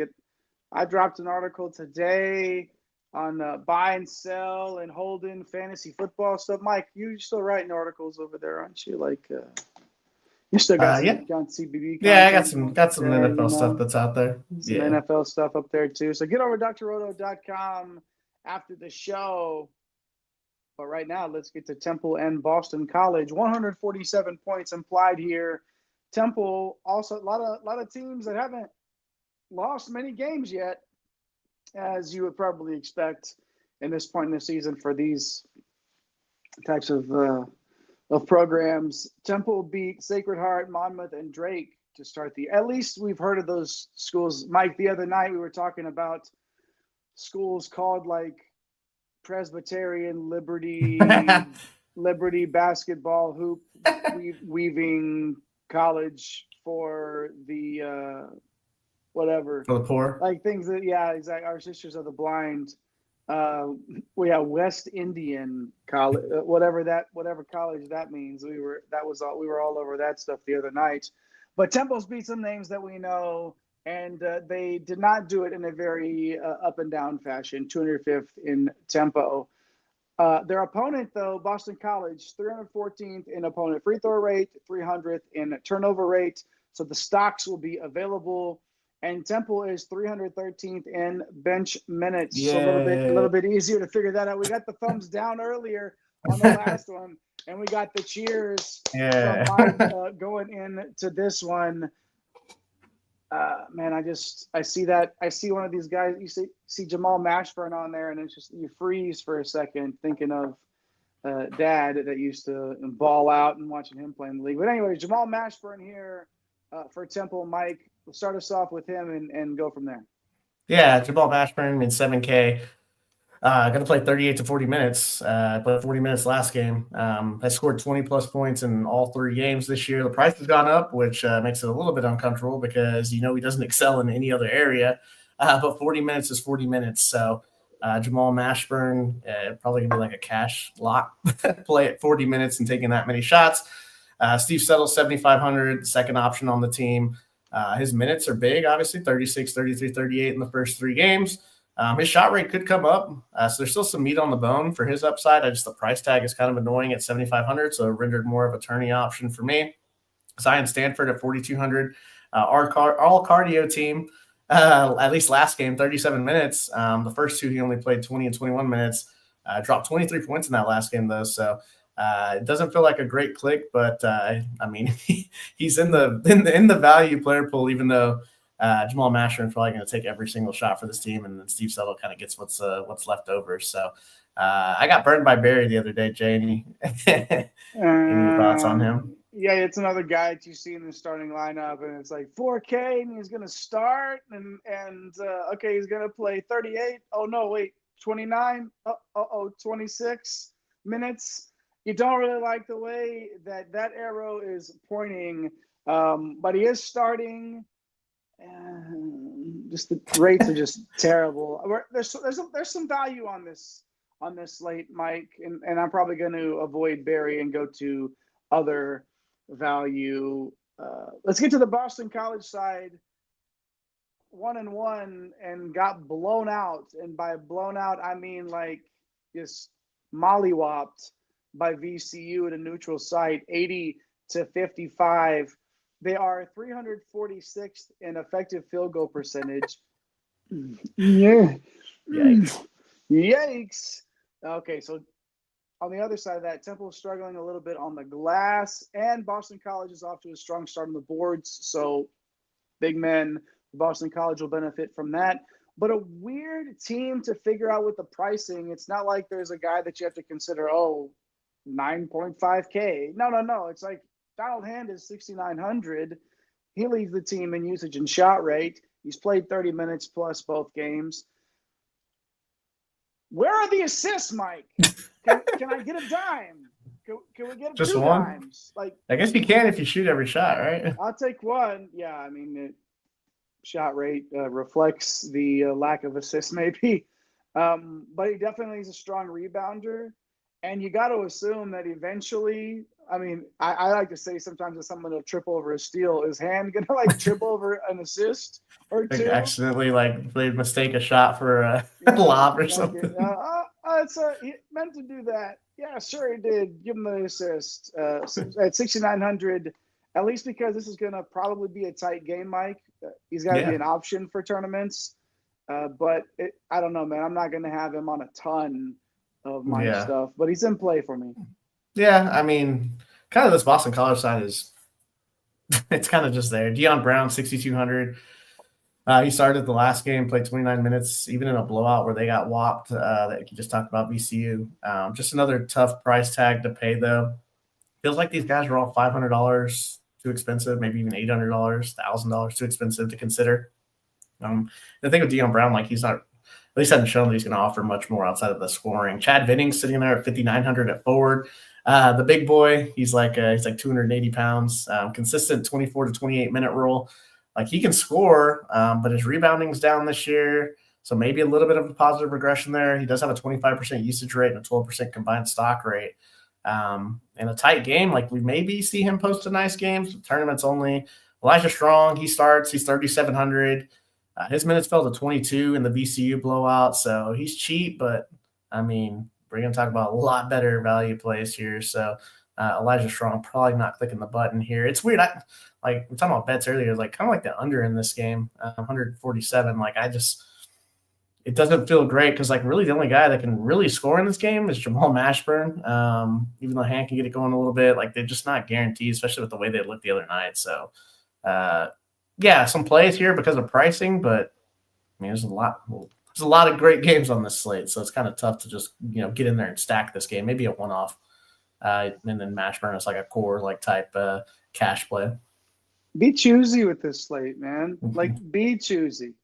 I dropped an article today on buy and sell and hold in fantasy football stuff. Mike, you're still writing articles over there, aren't you? Like, you still got some CBB. Yeah, I got some NFL stuff that's out there. Some NFL stuff up there too. So get over to drroto.com after the show. But right now, let's get to Temple and Boston College. 147 points implied here. Temple also a lot of teams that haven't lost many games yet, as you would probably expect in this point in the season for these types of programs. Temple beat Sacred Heart, Monmouth, and Drake to start at least we've heard of those schools. Mike, the other night we were talking about schools called like Presbyterian, Liberty Basketball, Hoop, Weaving College for the whatever. For the poor. Like things that, yeah, exactly. Our Sisters of the Blind. We have West Indian College, whatever college that means. We were all over that stuff the other night. But Temple's beat some names that we know, and they did not do it in a very up and down fashion. 205th in tempo. Their opponent, though, Boston College, 314th in opponent free throw rate, 300th in turnover rate. So the stocks will be available. And Temple is 313th in bench minutes. Yeah. So a little bit easier to figure that out. We got the thumbs down earlier on the last one, and we got the cheers from Mike going into this one. Man, I see one of these guys. You see Jamal Mashburn on there, and it's just you freeze for a second thinking of Dad that used to ball out and watching him play in the league. But anyway, Jamal Mashburn here for Temple. Mike, we'll start us off with him and go from there. Yeah, Jamal Mashburn in 7K. Going to play 38 to 40 minutes. I played 40 minutes last game. I scored 20-plus points in all 3 games this year. The price has gone up, which makes it a little bit uncomfortable because, he doesn't excel in any other area. But 40 minutes is 40 minutes. So Jamal Mashburn, probably going to be like a cash lock play at 40 minutes and taking that many shots. Steve Settle, 7,500, second option on the team. His minutes are big, obviously, 36, 33, 38 in the first 3 games. His shot rate could come up, so there's still some meat on the bone for his upside. The price tag is kind of annoying at 7,500, so it rendered more of a tourney option for me. Zion Stanford at 4,200. Our all cardio team, at least last game, 37 minutes. The first 2 he only played 20 and 21 minutes. Dropped 23 points in that last game though, so it doesn't feel like a great click, but he's in the value player pool, even though. Jamal Mashburn is probably going to take every single shot for this team, and then Steve Settle kind of gets what's left over. So I got burned by Barry the other day, Jay. Any thoughts on him? Yeah, it's another guy that you see in the starting lineup, and it's like 4K, and he's going to start, and okay, he's going to play 38. Oh, no, wait, 29? 26 minutes. You don't really like the way that arrow is pointing, but he is starting. Just the rates are just terrible. There's some value on this slate, Mike, and I'm probably going to avoid Barry and go to other value. Let's get to the Boston College side. 1-1 and got blown out, and by blown out I mean like just mollywopped by VCU at a neutral site, 80-55. They are 346th in effective field goal percentage. Yeah. Yikes. Okay, so on the other side of that, Temple is struggling a little bit on the glass, and Boston College is off to a strong start on the boards. So big men, Boston College will benefit from that. But a weird team to figure out with the pricing. It's not like there's a guy that you have to consider, 9.5K. No. It's like, Donald Hand is 6,900. He leads the team in usage and shot rate. He's played 30 minutes plus both games. Where are the assists, Mike? Can I get a dime? Can we get just 2 one? dimes? Like, I guess you can if you shoot every shot, right? I'll take one. Yeah, shot rate reflects the lack of assists, maybe. But he definitely is a strong rebounder. And you got to assume that eventually, I like to say sometimes if someone will trip over a steal, is Hand going to trip over an assist or 2? Like accidentally they mistake a shot for a lob or something. He meant to do that. Yeah, sure he did. Give him the assist. At 6,900, at least because this is going to probably be a tight game, Mike. He's got to be an option for tournaments. But I don't know, man. I'm not going to have him on a ton of my stuff, but he's in play for me. Yeah, I mean, kind of this Boston College side is it's kind of just there. Deion Brown, 6,200. He started the last game, played 29 minutes, even in a blowout where they got whopped. That you just talked about VCU. Just another tough price tag to pay, though. Feels like these guys are all $500 too expensive, maybe even $800, $1,000 too expensive to consider. The thing with Deion Brown, like he's not, at least hasn't shown that he's going to offer much more outside of the scoring. Chad Vinnings sitting there at 5,900 at forward. The big boy, he's like 280 pounds, consistent 24 to 28 minute role. Like he can score, but his rebounding's down this year. So maybe a little bit of a positive regression there. He does have a 25% usage rate and a 12% combined stock rate. In a tight game, like we maybe see him post a nice game. Tournaments only. Elijah Strong, he's 3,700. His minutes fell to 22 in the VCU blowout. So he's cheap, but I mean, we're going to talk about a lot better value plays here. So Elijah Strong probably not clicking the button here. It's weird. We're talking about bets earlier, like kind of like the under in this game, 147. It doesn't feel great because like really the only guy that can really score in this game is Jamal Mashburn. Even though Han can get it going a little bit, like they're just not guaranteed, especially with the way they looked the other night. So some plays here because of pricing, but I mean there's a lot of great games on this slate, so it's kind of tough to just get in there and stack this game. Maybe a one-off, and then Mashburn is like a core type cash play. Be choosy with this slate, man. Like be choosy.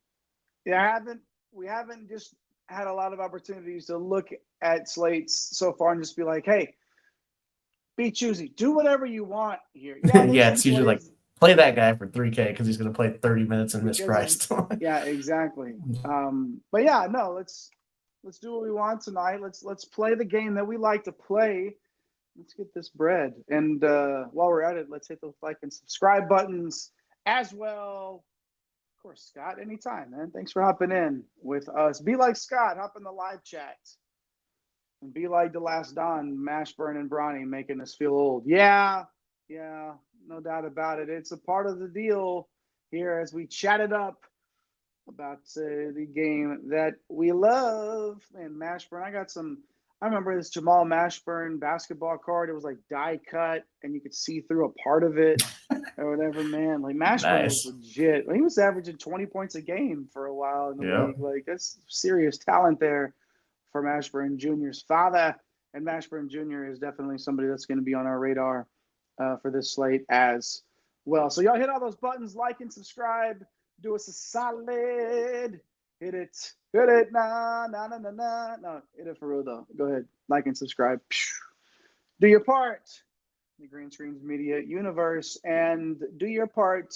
We haven't just had a lot of opportunities to look at slates so far and just be like, hey, be choosy. Do whatever you want here. Yeah, it's usually like play that guy for 3K because he's going to play 30 minutes and mispriced. Yeah, exactly. But yeah, no, let's do what we want tonight. Let's play the game that we like to play. Let's get this bread. And while we're at it, let's hit those like and subscribe buttons as well. Of course, Scott, anytime, man. Thanks for hopping in with us. Be like Scott, hop in the live chat. And be like the last Don, Mashburn and Bronny making us feel old. Yeah, no doubt about it. It's a part of the deal here as we chatted up about the game that we love. And Mashburn, I remember this Jamal Mashburn basketball card. It was like die cut, and you could see through a part of it or whatever, man. Like Mashburn was legit. He was averaging 20 points a game for a while in the league. Like that's serious talent there for Mashburn Jr.'s father. And Mashburn Jr. is definitely somebody that's going to be on our radar for this slate as well. So y'all hit all those buttons, like and subscribe. Do us a solid. Hit it. No, hit it for real though. Go ahead, like and subscribe. Do your part in the Green Screens Media universe, and do your part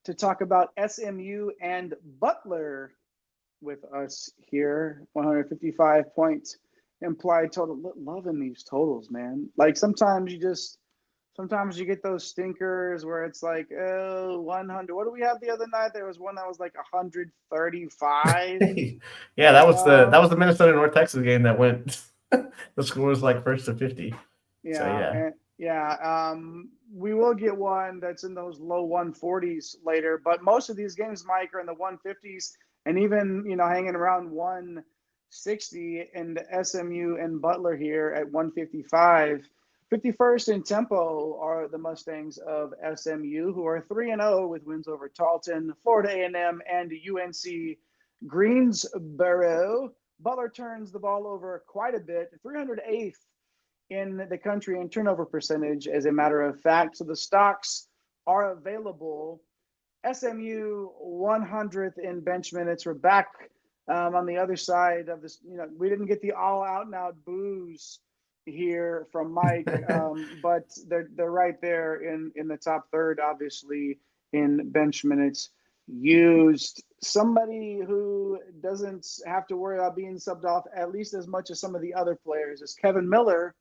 to talk about SMU and Butler with us here. 155 point implied total. Loving these totals, man. Like sometimes you get those stinkers where it's like, 100. What do we have the other night? There was one that was like 135. Yeah, that was the Minnesota North Texas game that went. The score was like first to 50. Yeah, so, we will get one that's in those low 140s later. But most of these games, Mike, are in the 150s, and even hanging around 160. And SMU and Butler here at 155. 51st in tempo are the Mustangs of SMU, who are 3-0 with wins over Tarleton, Florida A&M, and UNC Greensboro. Butler turns the ball over quite a bit, 308th in the country in turnover percentage, as a matter of fact. So the stocks are available. SMU 100th in bench minutes. We're back on the other side of this. We didn't get the all out and out boos here from Mike, but they're right there in the top third, obviously, in bench minutes used. Somebody who doesn't have to worry about being subbed off at least as much as some of the other players is Kevin Miller,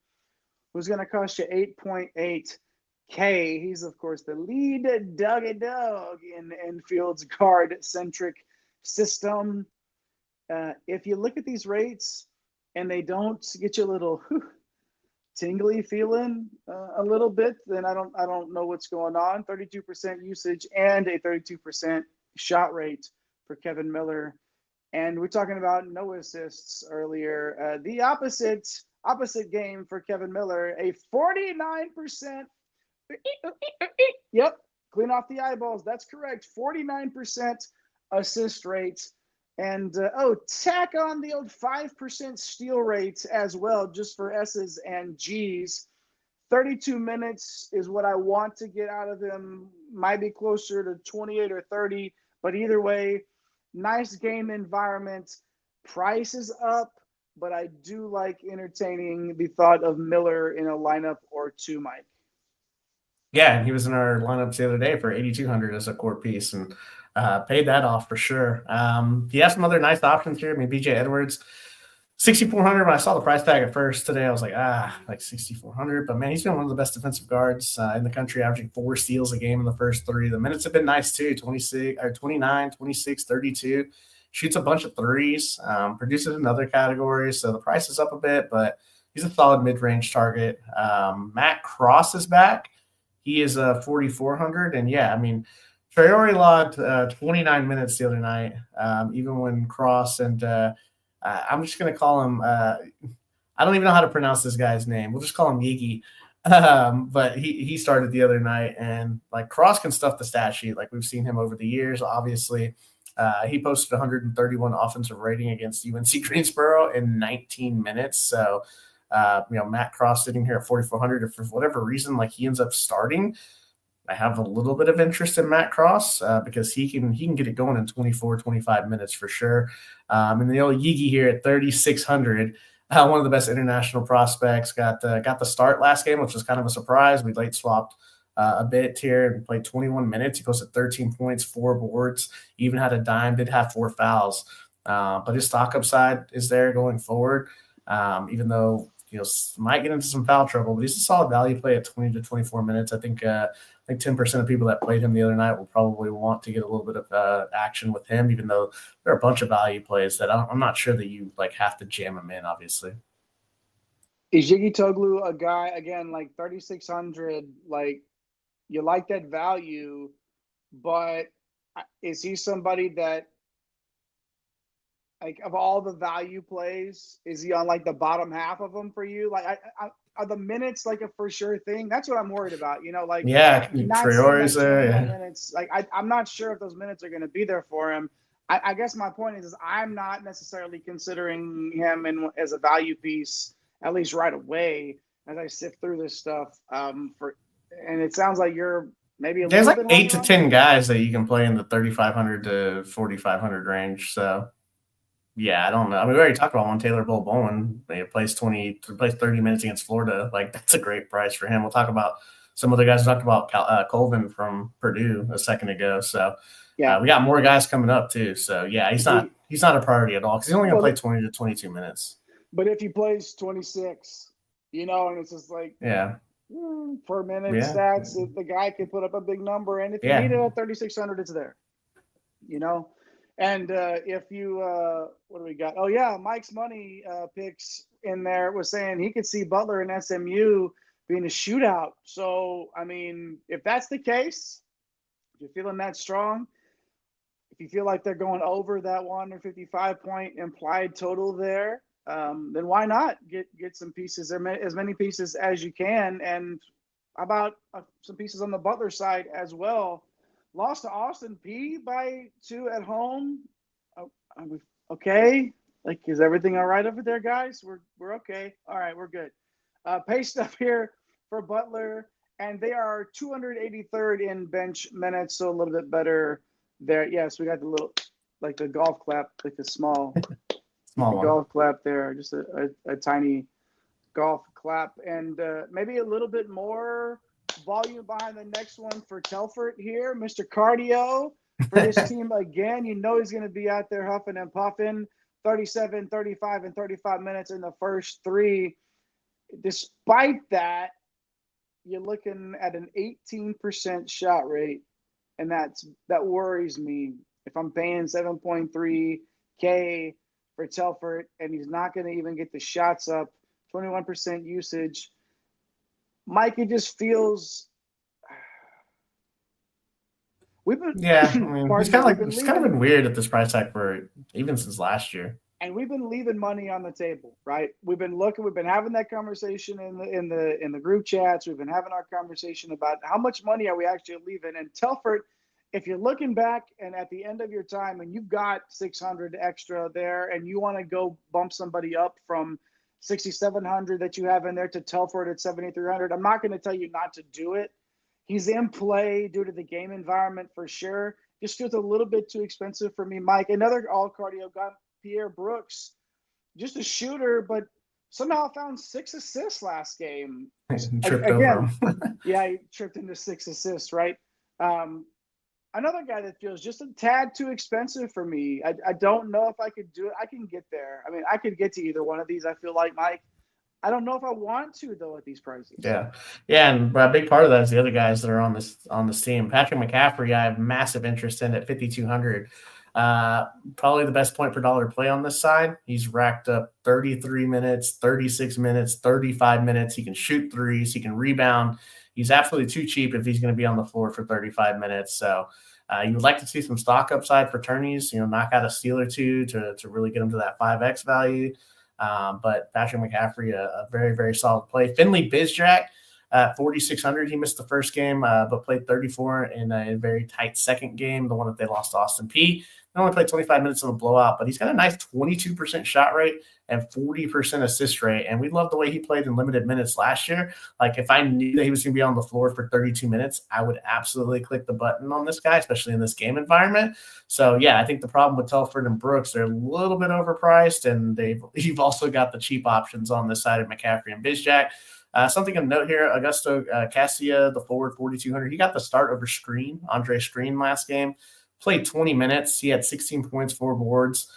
who's going to cost you 8.8K. He's, of course, the lead dog in Enfield's guard-centric system. If you look at these rates and they don't get you a little tingly feeling a little bit, then I don't know what's going on. 32% usage and a 32% shot rate for Kevin Miller And we're talking about no assists earlier. The opposite game for Kevin Miller, a 49%. Yep, clean off the eyeballs. That's correct. 49% assist rate. And, tack on the old 5% steal rates as well, just for S's and G's. 32 minutes is what I want to get out of him. Might be closer to 28 or 30, but either way, nice game environment. Price is up, but I do like entertaining the thought of Miller in a lineup or two, Mike. Yeah, and he was in our lineups the other day for 8,200 as a core piece, and paid that off for sure. He has some other nice options here. I mean, BJ Edwards, 6,400. When I saw the price tag at first today, I was like 6,400. But man, he's been one of the best defensive guards in the country, averaging 4 steals a game in the first 3. The minutes have been nice too, 29, 26, 32. Shoots a bunch of threes, produces in other categories. So the price is up a bit, but he's a solid mid-range target. Matt Cross is back. He is 4,400. And yeah, I mean, Traore logged 29 minutes the other night, even when Cross and I'm just going to call him I don't even know how to pronounce this guy's name. We'll just call him Yigi. But he started the other night, and like Cross can stuff the stat sheet. Like we've seen him over the years, obviously. He posted 131 offensive rating against UNC Greensboro in 19 minutes. So, Matt Cross sitting here at 4,400. If for whatever reason, like he ends up starting, I have a little bit of interest in Matt Cross because he can get it going in 24, 25 minutes for sure. And the old Yigi here at 3,600, one of the best international prospects, got the start last game, which was kind of a surprise. We late swapped a bit here and played 21 minutes. He posted 13 points, 4 boards, even had a dime, did have 4 fouls. But his stock upside is there going forward, even though might get into some foul trouble, but he's a solid value play at 20 to 24 minutes. I think 10% of people that played him the other night will probably want to get a little bit of action with him, even though there are a bunch of value plays that I'm not sure that you like have to jam him in, obviously. Is Yigi Toglu a guy, again, like 3,600, like you like that value, but is he somebody that, like, of all the value plays, is he on like the bottom half of them for you? Like, are the minutes like a for sure thing? That's what I'm worried about. Like, yeah, Traore's there. Yeah. Minutes. Like, I'm not sure if those minutes are going to be there for him. I guess my point is I'm not necessarily considering him as a value piece, at least right away, as I sift through this stuff. And it sounds like you're maybe there's like 8 to 10 guys that you can play in the 3,500 to 4,500 range. So. Yeah, I don't know. I mean, we already talked about one, Taylor Bull-Bowen. He plays 30 minutes against Florida. Like, that's a great price for him. We'll talk about some other guys. We talked about Colvin from Purdue a second ago. So, yeah, we got more guys coming up too. So, yeah, he's not a priority at all because he's only going to play 20 to 22 minutes. But if he plays 26, and it's just like per minute stats, the guy can put up a big number. And if you need it at 3,600, it's there. And if you, what do we got? Oh, yeah, Mike's Money picks in there was saying he could see Butler and SMU being a shootout. So, I mean, if that's the case, if you're feeling that strong, if you feel like they're going over that 155-point implied total there, then why not get some pieces, as many pieces as you can. And how about some pieces on the Butler side as well? Lost to Austin P by 2 at home. Okay. Like, is everything all right over there, guys? We're okay. All right, we're good. Pay stuff here for Butler, and they are 283rd in bench minutes, so a little bit better there. Yes, we got the little, like the golf clap, like the small one. Golf clap there, just a tiny golf clap, and maybe a little bit more volume behind the next one for Telfort here. Mr. Cardio for this team again. He's going to be out there huffing and puffing. 37, 35, and 35 minutes in the first 3. Despite that, you're looking at an 18% shot rate, and that worries me. If I'm paying $7.3K for Telfort and he's not going to even get the shots up, 21% usage, Mike, it just feels We've been Yeah, I mean, pardon me, we've been it's kind of leaving, been weird at this price tag for even since last year. and we've been leaving money on the table, right? We've been looking, we've been having that conversation in the group chats. We've been having our conversation about how much money are we actually leaving. And Telford, if you're looking back and at the end of your time and you've got 600 extra there and you want to go bump somebody up from 6,700 that you have in there to Telford at 7,300, I'm not going to tell you not to do it. He's in play due to the game environment for sure. Just feels a little bit too expensive for me, Mike. Another all cardio guy, Pierre Brooks, just a shooter, but somehow found 6 assists last game. Tripped over Again, him. yeah, he tripped into 6 assists, right? Another guy that feels just a tad too expensive for me. I don't know if I could do it. I can get there. I mean, I could get to either one of these, I feel like, Mike. I don't know if I want to, though, at these prices. Yeah, and a big part of that is the other guys that are on this team. Patrick McCaffrey, I have massive interest in at 5,200. Probably the best point per dollar play on this side. He's racked up 33 minutes, 36 minutes, 35 minutes. He can shoot threes. He can rebound. He's absolutely too cheap if he's going to be on the floor for 35 minutes. So you would like to see some stock upside for tourneys, knock out a steal or two to really get him to that 5X value. But Patrick McCaffrey, a very, very solid play. Finley Bizjack at 4,600. He missed the first game, but played 34 in a very tight second game, the one that they lost to Austin Peay. He only played 25 minutes of a blowout, but he's got a nice 22% shot rate and 40% assist rate. And we love the way he played in limited minutes last year. Like, if I knew that he was going to be on the floor for 32 minutes, I would absolutely click the button on this guy, especially in this game environment. So, yeah, I think the problem with Telford and Brooks, they're a little bit overpriced, and you've also got the cheap options on this side of McCaffrey and Bizjack. Something of note here, Augusto Cassia, the forward, 4,200. He got the start over Andre Screen last game. Played 20 minutes. He had 16 points, 4 boards.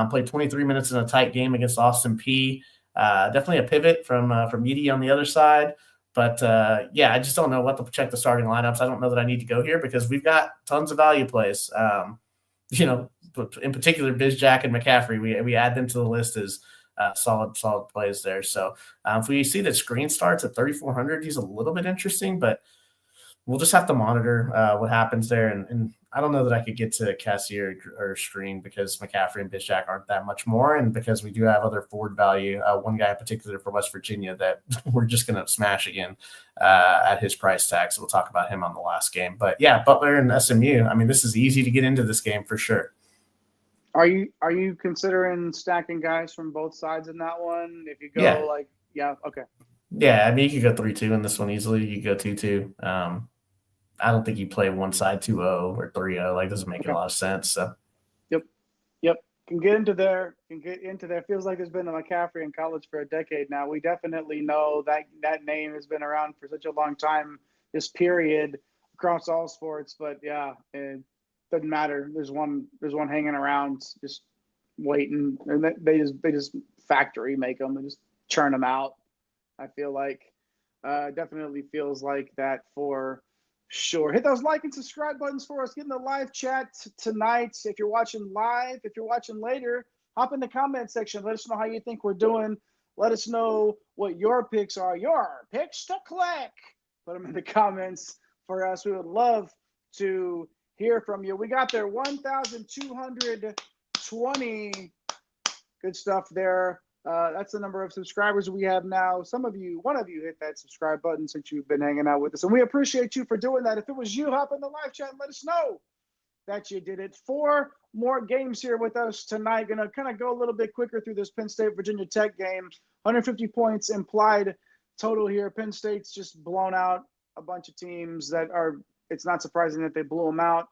Played 23 minutes in a tight game against Austin Peay. Definitely a pivot from Edey on the other side. But, yeah, I just don't know what to check the starting lineups. I don't know that I need to go here because we've got tons of value plays. In particular, Bizjack and McCaffrey, we add them to the list as solid plays there. So if we see that Screen starts at 3,400, he's a little bit interesting, but we'll just have to monitor what happens there. And I don't know that I could get to Cassier or Screen because McCaffrey and Bizjack aren't that much more. And because we do have other forward value, one guy in particular for West Virginia that we're just going to smash again at his price tag. So we'll talk about him on the last game. But yeah, Butler and SMU. I mean, this is easy to get into this game for sure. Are you considering stacking guys from both sides in that one? If you go okay. Yeah, I mean, you could go 3-2 in this one easily. You could go 2-2. I don't think you play one side 2-0 or 3-0. Like, doesn't make a lot of sense. So. Yep. Can get into there. Feels like there's been a McCaffrey in college for a decade now. We definitely know that name has been around for such a long time, this period across all sports. But yeah, it doesn't matter. There's one hanging around, just waiting, and they just factory make them and just churn them out. I feel like definitely feels like that for sure. Hit those like and subscribe buttons for us. Get in the live chat tonight. If you're watching live, if you're watching later, hop in the comment section. Let us know how you think we're doing. Let us know what your picks are. Your picks to click. Put them in the comments for us. We would love to hear from you. We got there 1,220. Good stuff there. That's the number of subscribers we have now. One of you hit that subscribe button since you've been hanging out with us. And we appreciate you for doing that. If it was you, hop in the live chat and let us know that you did it. 4 more games here with us tonight. Going to kind of go a little bit quicker through this Penn State Virginia Tech game. 150 points implied total here. Penn State's just blown out a bunch of teams it's not surprising that they blew them out.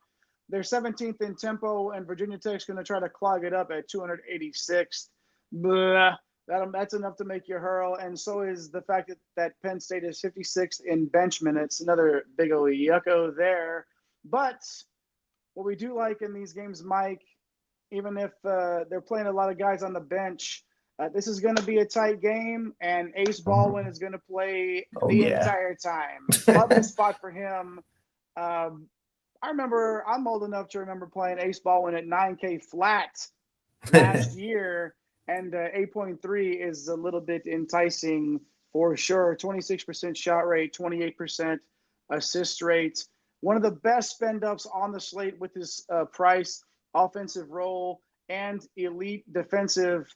They're 17th in tempo, and Virginia Tech's going to try to clog it up at 286th. Blah. That's enough to make you hurl, and so is the fact that Penn State is 56th in bench minutes. Another big old yucko there. But what we do like in these games, Mike, even if they're playing a lot of guys on the bench, this is going to be a tight game, and Ace Baldwin is going to play entire time. Love this spot for him. I'm old enough to remember playing Ace Baldwin at 9K flat last year. And 8.3 is a little bit enticing for sure. 26% shot rate, 28% assist rate. one of the best spend-ups on the slate with his price, offensive role, and elite defensive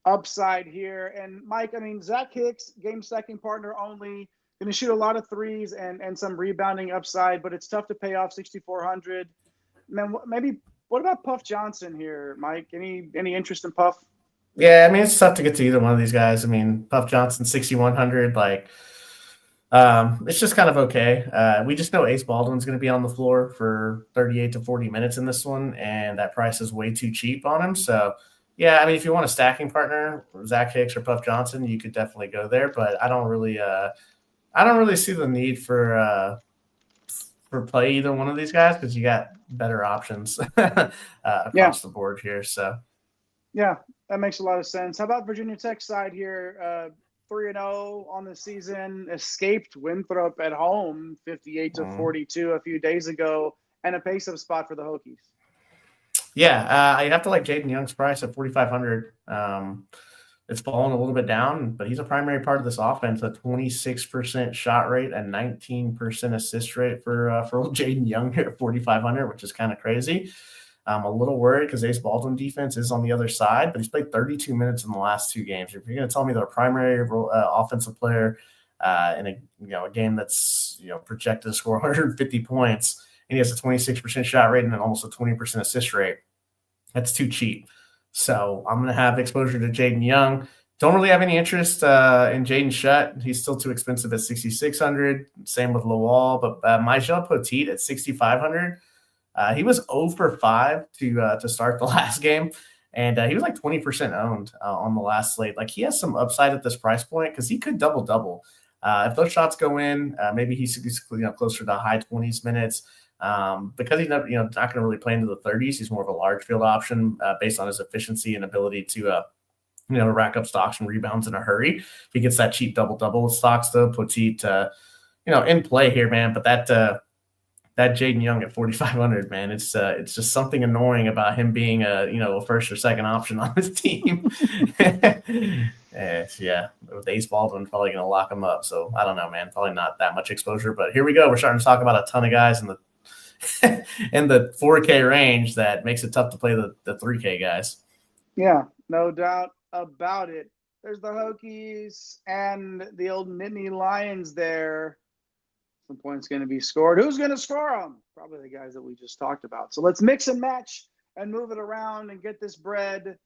upside here. And Mike, I mean, Zach Hicks, game stacking partner only, going to shoot a lot of threes and some rebounding upside, but it's tough to pay off 6,400. Man, maybe what about Puff Johnson here, Mike? Any interest in Puff? Yeah, I mean, it's tough to get to either one of these guys. I mean, Puff Johnson, 6,100, like, it's just kind of okay. We just know Ace Baldwin's going to be on the floor for 38 to 40 minutes in this one, and that price is way too cheap on him. So, yeah, I mean, if you want a stacking partner, Zach Hicks or Puff Johnson, you could definitely go there. But I don't really see the need for play either one of these guys because you got better options across the board here. So, yeah, that makes a lot of sense. How about Virginia Tech side here? 3-0 on the season, escaped Winthrop at home, 58 to 42 a few days ago, and a pace-up spot for the Hokies. Yeah, you have to like Jaden Young's price at 4,500. It's fallen a little bit down, but he's a primary part of this offense. A 26% shot rate and 19% assist rate for old Jaden Young here at 4,500, which is kind of crazy. I'm a little worried because Ace Baldwin defense is on the other side, but he's played 32 minutes in the last 2 games. If you're going to tell me their primary offensive player in a game that's projected to score 150 points, and he has a 26% shot rate and almost a 20% assist rate, that's too cheap. So I'm going to have exposure to Jaden Young. Don't really have any interest in Jaden Shutt. He's still too expensive at 6,600. Same with Lawal, but Mygel Poteet at 6,500. He was 0 for 5 to start the last game, and he was like 20% owned on the last slate. Like, he has some upside at this price point because he could double. If those shots go in, maybe he's closer to high 20s minutes. Because he's not going to really play into the 30s. He's more of a large field option based on his efficiency and ability to rack up stocks and rebounds in a hurry. If he gets that cheap double with stocks, though, Poteet in play here, man. But that Jaden Young at 4,500, man, it's just something annoying about him being a first or second option on his team. Yeah, with Ace Baldwin probably going to lock him up. So I don't know, man, probably not that much exposure. But here we go. We're starting to talk about a ton of guys in the 4K range that makes it tough to play the 3K guys. Yeah, no doubt about it. There's the Hokies and the old Nittany Lions there. Some points going to be scored. Who's going to score them? Probably the guys that we just talked about. So let's mix and match and move it around and get this bread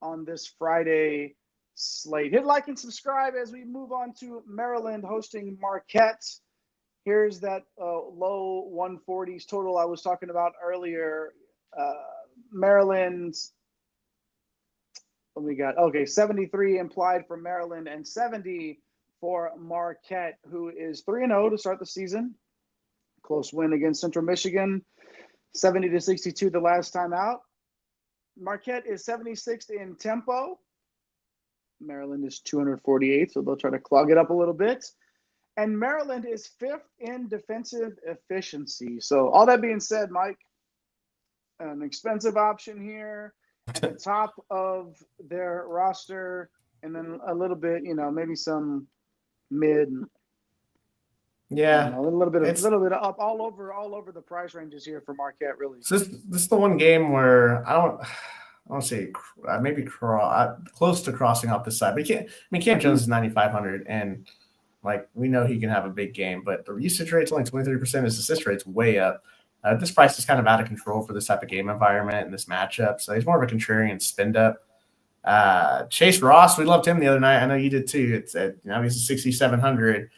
on this Friday slate. Hit like and subscribe as we move on to Maryland hosting Marquette. Here's that low 140s total I was talking about earlier. Maryland, what we got? Okay, 73 implied for Maryland and 70 for Marquette, who is 3-0 to start the season. Close win against Central Michigan, 70 to 62 the last time out. Marquette is 76th in tempo. Maryland is 248th, so they'll try to clog it up a little bit. And Maryland is 5th in defensive efficiency. So all that being said, Mike, an expensive option here at the top of their roster, and then a little bit, maybe some mid. Yeah, a little bit up all over the price ranges here for Marquette, really. So this is the one game where I don't say maybe close to crossing off this side, but Cam Jones is 9,500, and like we know he can have a big game, but the usage rate's only 23%. His assist rate's way up. This price is kind of out of control for this type of game environment and this matchup. So he's more of a contrarian spend up. Chase Ross, we loved him the other night. I know you did too. It's at he's 6,700,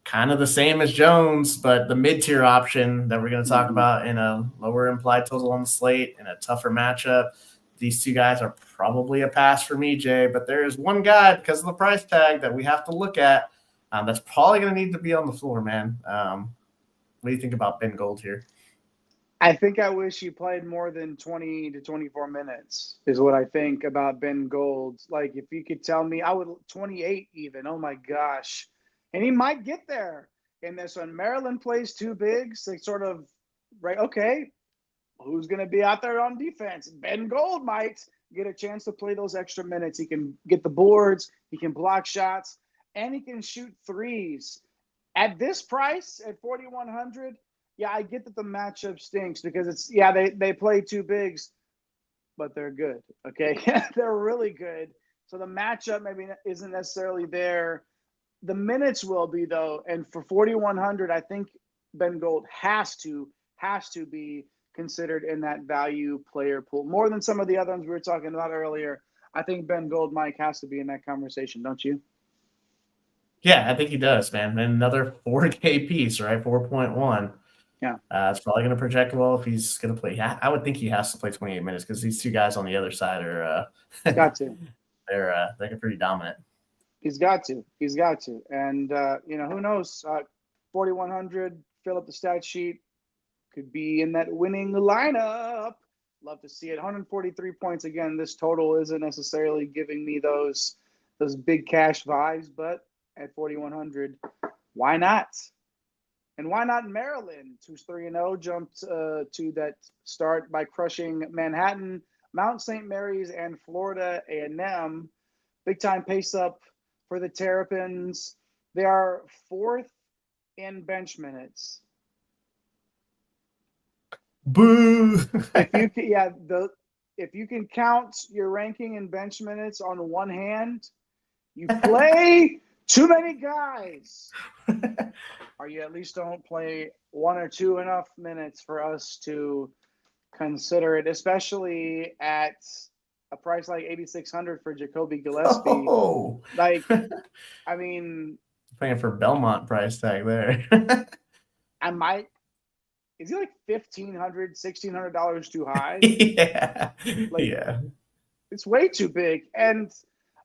kind of the same as Jones, but the mid-tier option that we're going to talk about in a lower implied total on the slate in a tougher matchup. These two guys are probably a pass for me, Jay, but there is one guy because of the price tag that we have to look at. That's probably going to need to be on the floor, man. What do you think about Ben Gold here? I think I wish he played more than 20 to 24 minutes is what I think about Ben Gold. Like, if you could tell me, I would 28 even. Oh, my gosh. And he might get there in this one. Maryland plays 2 bigs. They sort of, right, okay, who's going to be out there on defense? Ben Gold might get a chance to play those extra minutes. He can get the boards. He can block shots. And he can shoot threes. At this price, at 4,100, yeah, I get that the matchup stinks because they play two bigs, but they're good. Okay, they're really good. So the matchup maybe isn't necessarily there. The minutes will be though, and for 4,100, I think Ben Gold has to be considered in that value player pool more than some of the other ones we were talking about earlier. I think Ben Gold, Mike, has to be in that conversation, don't you? Yeah, I think he does, man. And another 4K piece, right? 4.1. Yeah. It's probably going to project well if he's going to play. I would think he has to play 28 minutes because these two guys on the other side are got to. they're pretty dominant. He's got to. And, who knows? 4,100, fill up the stat sheet. Could be in that winning lineup. Love to see it. 143 points. Again, this total isn't necessarily giving me those big cash vibes, but at 4,100, why not? And why not Maryland, who's 3-0, jumped to that start by crushing Manhattan, Mount St. Mary's, and Florida A&M. Big-time pace-up for the Terrapins. They are 4th in bench minutes. Boo! If you can count your ranking in bench minutes on one hand, you play too many guys. Or you at least don't play one or two enough minutes for us to consider it, especially at a price like 8,600 for Jacoby Gillespie. Oh. Like, I mean, paying for Belmont price tag there. I might. Is he like $1,500, $1,600 too high? Yeah. It's way too big. And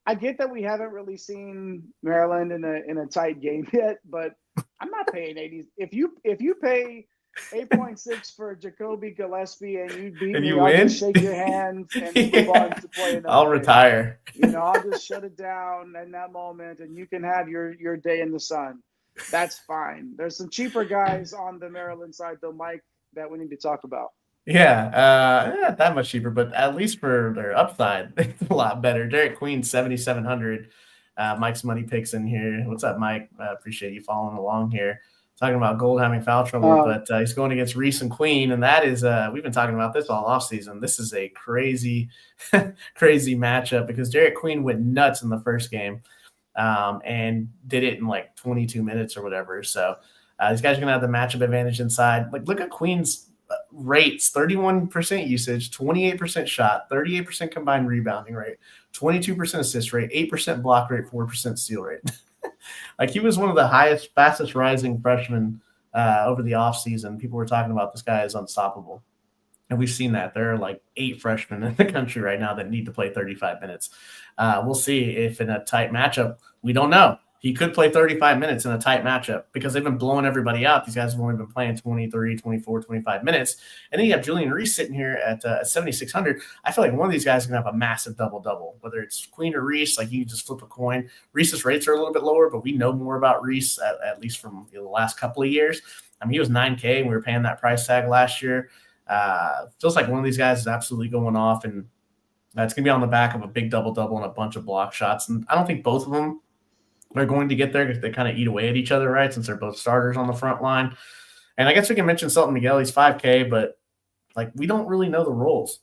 I get that we haven't really seen Maryland in a tight game yet, but I'm not paying 80. If you pay 8.6 for Jacoby Gillespie and you beat me, I'll just shake your hand and move on to play another. I'll retire. I'll just shut it down in that moment, and you can have your day in the sun. That's fine. There's some cheaper guys on the Maryland side, though, Mike, that we need to talk about. Yeah, not that much cheaper, but at least for their upside, it's a lot better. Derek Queen, 7,700. Mike's money picks in here. What's up, Mike? Appreciate you following along here. Talking about Gold having foul trouble, but he's going against Reese and Queen, and that is we've been talking about this all offseason. This is a crazy, crazy matchup because Derek Queen went nuts in the first game. And did it in like 22 minutes or whatever. So these guys are going to have the matchup advantage inside. Like, look at Queen's rates: 31% usage, 28% shot, 38% combined rebounding rate, 22% assist rate, 8% block rate, 4% steal rate. Like, he was one of the fastest rising freshmen over the offseason. People were talking about this guy is unstoppable. And we've seen that. There are like 8 freshmen in the country right now that need to play 35 minutes. We'll see if in a tight matchup, we don't know. He could play 35 minutes in a tight matchup because they've been blowing everybody out. These guys have only been playing 23, 24, 25 minutes. And then you have Julian Reese sitting here at 7,600. I feel like one of these guys is going to have a massive double-double, whether it's Queen or Reese. Like, you just flip a coin. Reese's rates are a little bit lower, but we know more about Reese, at least from the last couple of years. I mean, he was $9K, and we were paying that price tag last year. Feels like one of these guys is absolutely going off, and it's going to be on the back of a big double-double and a bunch of block shots. And I don't think both of them are going to get there because they kind of eat away at each other, right, since they're both starters on the front line. And I guess we can mention Sultan Miguel. He's 5K, but, like, we don't really know the roles.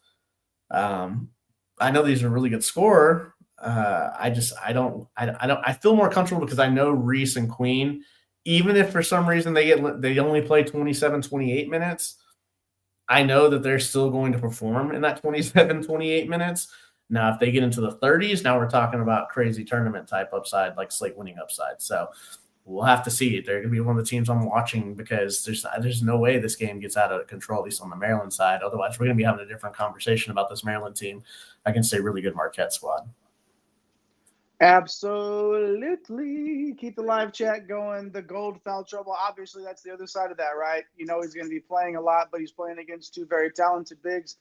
I know he's a really good scorer. I feel more comfortable because I know Reese and Queen, even if for some reason they only play 27, 28 minutes, I know that they're still going to perform in that 27, 28 minutes. Now, if they get into the 30s, now we're talking about crazy tournament type upside, like slate winning upside. So we'll have to see. They're going to be one of the teams I'm watching because there's no way this game gets out of control, at least on the Maryland side. Otherwise, we're going to be having a different conversation about this Maryland team against a really good Marquette squad. Absolutely. Keep the live chat going. The Gold foul trouble. Obviously, that's the other side of that, right? He's going to be playing a lot, but he's playing against 2 very talented bigs.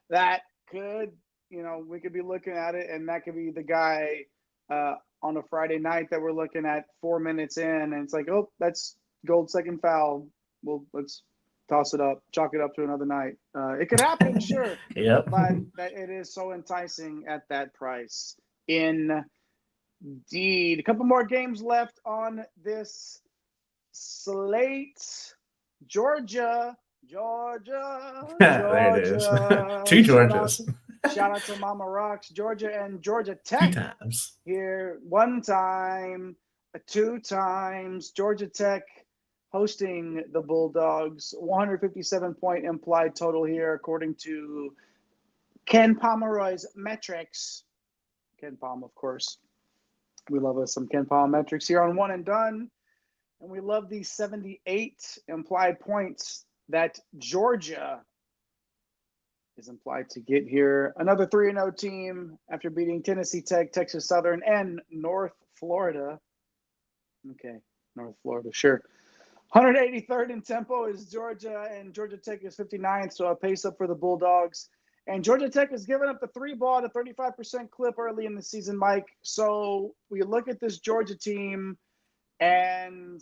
That could, we could be looking at it, and that could be the guy on a Friday night that we're looking at 4 minutes in, and it's like, oh, that's Gold's second foul. Well, let's toss it up, chalk it up to another night. It could happen, sure. Yep. But it is so enticing at that price. Indeed. A couple more games left on this slate. Georgia. There it is. Two Georgias. Shout out to Mama Rocks, Georgia and Georgia Tech. 2 times. Here, 1 time, 2 times. Georgia Tech hosting the Bulldogs. 157-point implied total here, according to Ken Pomeroy's metrics. Ken Palm, of course. We love us some Ken Palm metrics here on One and Done. And we love these 78 implied points that Georgia is implied to get here. Another 3-0 team after beating Tennessee Tech, Texas Southern, and North Florida. Okay, North Florida, sure. 183rd in tempo is Georgia, and Georgia Tech is 59th, so a pace up for the Bulldogs. And Georgia Tech has given up the 3 ball at a 35% clip early in the season, Mike. So we look at this Georgia team, and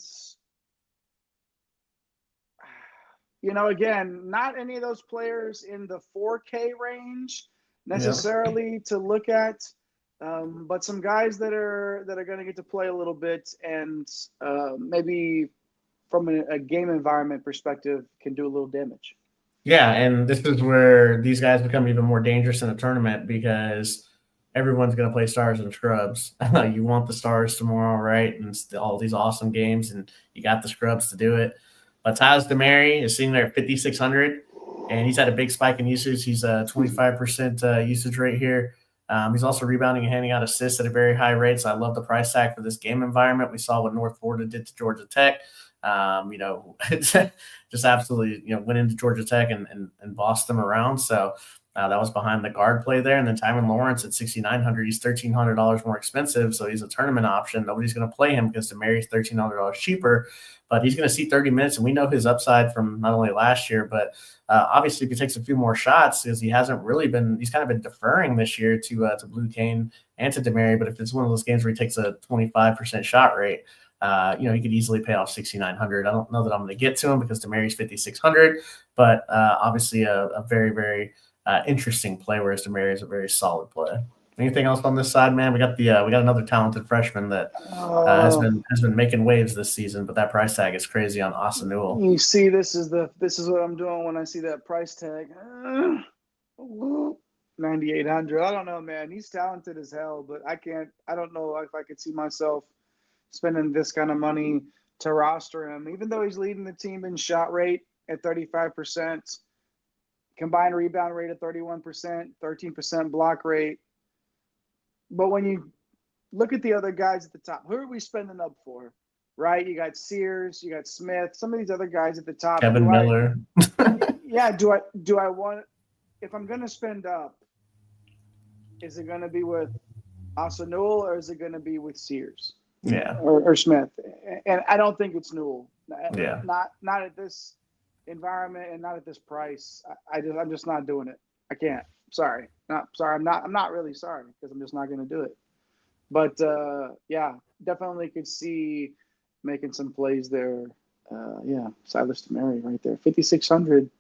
again, not any of those players in the 4K range necessarily to look at, but some guys that are going to get to play a little bit and maybe from a game environment perspective can do a little damage. Yeah, and this is where these guys become even more dangerous in a tournament because everyone's going to play stars and scrubs. You want the stars tomorrow, right? And all these awesome games, and you got the scrubs to do it. But Tyus DeMary is sitting there at 5,600, and he's had a big spike in usage. He's a 25% usage rate here. He's also rebounding and handing out assists at a very high rate, so I love the price tag for this game environment. We saw what North Florida did to Georgia Tech. Just absolutely, went into Georgia Tech and bossed them around. So that was behind the guard play there. And then Tyron Lawrence at 6,900, he's $1,300 more expensive. So he's a tournament option. Nobody's going to play him because DeMary's $1,300 cheaper, but he's going to see 30 minutes. And we know his upside from not only last year, but obviously if he takes a few more shots, because he's kind of been deferring this year to Blue Cane and to DeMary. But if it's one of those games where he takes a 25% shot rate, he could easily pay off 6,900. I don't know that I'm going to get to him because DeMary's 5,600, but obviously a very, very interesting play, whereas DeMary is a very solid play. Anything else on this side, man? We got another talented freshman that has been making waves this season, but that price tag is crazy on Asa Newell. You see, this is what I'm doing when I see that price tag. 9,800. I don't know, man. He's talented as hell, but I don't know if I could see myself spending this kind of money to roster him, even though he's leading the team in shot rate at 35%, combined rebound rate at 31%, 13% block rate. But when you look at the other guys at the top, who are we spending up for, right? You got Sears, you got Smith, some of these other guys at the top. Kevin Miller. Do I want, if I'm going to spend up, is it going to be with Asa Newell or is it going to be with Sears? Yeah, or Smith, and I don't think it's Newell. Yeah, not at this environment and not at this price. I'm just not doing it. I can't. Sorry, not sorry. I'm not really sorry because I'm just not going to do it. But definitely could see making some plays there. Silas DeMary right there, 5,600.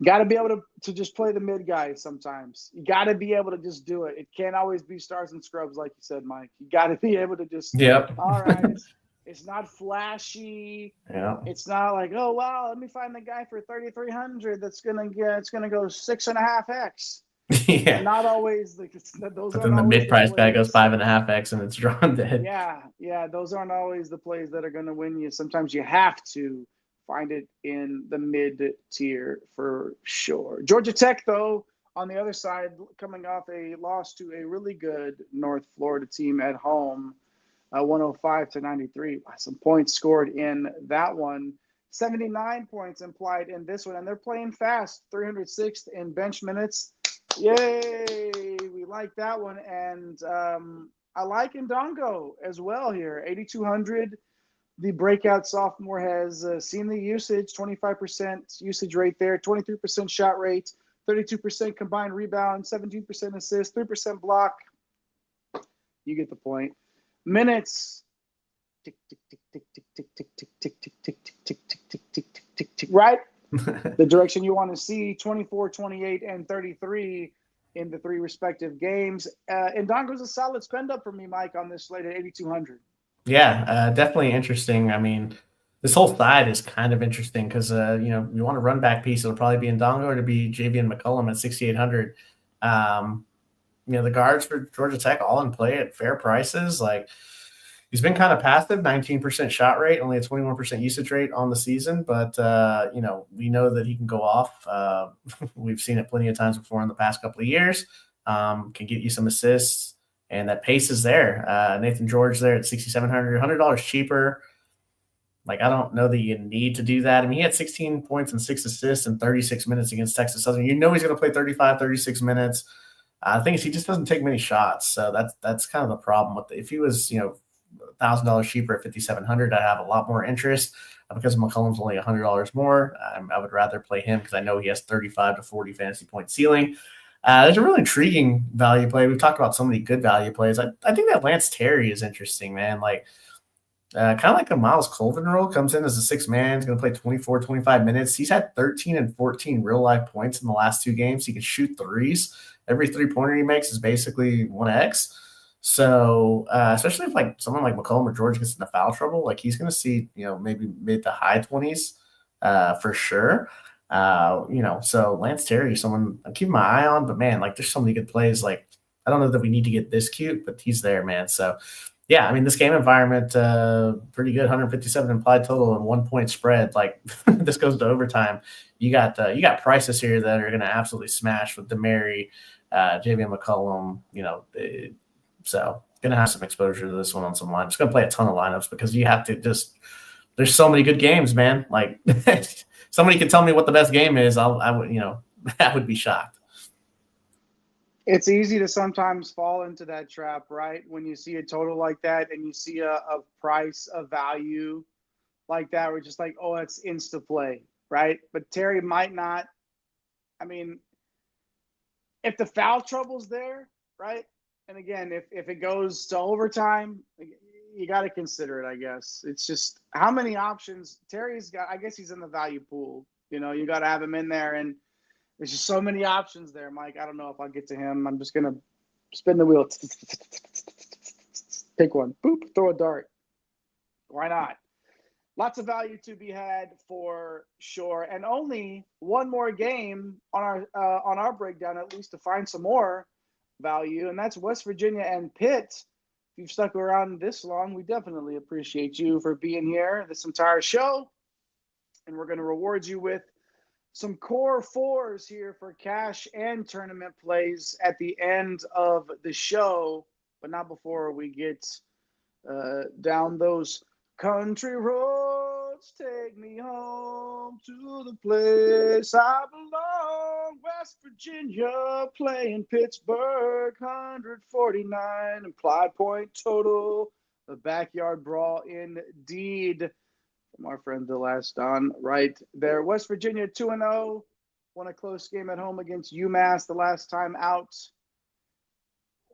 Got to be able to just play the mid guys sometimes. You got to be able to just do it. It can't always be stars and scrubs, like you said, Mike. You got to be able to just. Yep. All right. It's not flashy. Yeah. It's not like, oh wow, let me find the guy for 3,300 that's gonna go 6.5x. Yeah. Not always those. But then the mid price guy goes 5.5x and it's drawn dead. Yeah. Those aren't always the plays that are gonna win you. Sometimes you have to find it in the mid tier for sure. Georgia Tech, though, on the other side, coming off a loss to a really good North Florida team at home, 105-93. Some points scored in that one. 79 points implied in this one, and they're playing fast. 306th in bench minutes. Yay! We like that one, and I like Ndongo as well here. 8,200. The breakout sophomore has seen the usage, 25% usage rate there, 23% shot rate, 32% combined rebound, 17% assist, 3% block. You get the point. Minutes. Tick, tick, tick, tick, tick, tick, tick, tick, tick, tick, tick, tick, tick, tick, tick, tick, tick, tick, tick. Right? The direction you want to see, 24, 28, and 33 in the 3 respective games. Ndongo's a solid spend up for me, Mike, on this slate at 8,200. Yeah, definitely interesting. I mean, This whole side is kind of interesting because you want a run back piece. It'll probably be Ndongo or to be JV McCollum at 6,800. The guards for Georgia Tech all in play at fair prices. Like he's been kind of passive, 19% shot rate, only a 21% usage rate on the season. But we know that he can go off. We've seen it plenty of times before in the past couple of years. Can get you some assists, and that pace is there. Nathan George there at 6,700, $100 cheaper. Like, I don't know that you need to do that. I mean, he had 16 points and 6 assists in 36 minutes against Texas Southern. You know he's going to play 35, 36 minutes. The thing is, he just doesn't take many shots. So that's kind of the problem with it. If he was, $1,000 cheaper at 5,700, I'd have a lot more interest. Because McCollum's only $100 more, I would rather play him because I know he has 35 to 40 fantasy point ceiling. There's a really intriguing value play. We've talked about so many good value plays. I think that Lance Terry is interesting, man. Like, kind of like a Miles Colvin role, comes in as a 6 man. He's going to play 24, 25 minutes. He's had 13 and 14 real life points in the last 2 games. He can shoot threes. Every 3-pointer he makes is basically 1x. So, especially if like someone like McCollum or George gets into foul trouble, like he's going to see, maybe mid to high 20s for sure. So Lance Terry, someone I'm keeping my eye on, but man, like there's so many good plays. Like, I don't know that we need to get this cute, but he's there, man. So, yeah, I mean, this game environment, pretty good. 157 implied total and 1 point spread. Like, this goes to overtime. You got prices here that are going to absolutely smash with DeMary, JV McCollum. So going to have some exposure to this one on some lineups. Going to play a ton of lineups because you have to there's so many good games, man. Like, somebody could tell me what the best game is. I would, I would be shocked. It's easy to sometimes fall into that trap, right? When you see a total like that and you see a price, a value like that, we're just like, oh, it's insta play, right? But Terry might not. I mean, if the foul trouble's there, right? And again, if it goes to overtime, you got to consider it, I guess. It's just how many options Terry's got. I guess he's in the value pool. You got to have him in there, and there's just so many options there, Mike. I don't know if I'll get to him. I'm just going to spin the wheel. Pick one. Boop. Throw a dart. Why not? Lots of value to be had for sure. And only one more game on our breakdown, at least, to find some more value. And that's West Virginia and Pitt. If you've stuck around this long, we definitely appreciate you for being here this entire show. And we're going to reward you with some core 4s here for cash and tournament plays at the end of the show, but not before we get down those country roads. Take me home to the place I belong. West Virginia playing Pittsburgh, 149 implied point total. A backyard brawl indeed. Our friend the last Don right there. West Virginia 2-0, won a close game at home against UMass the last time out.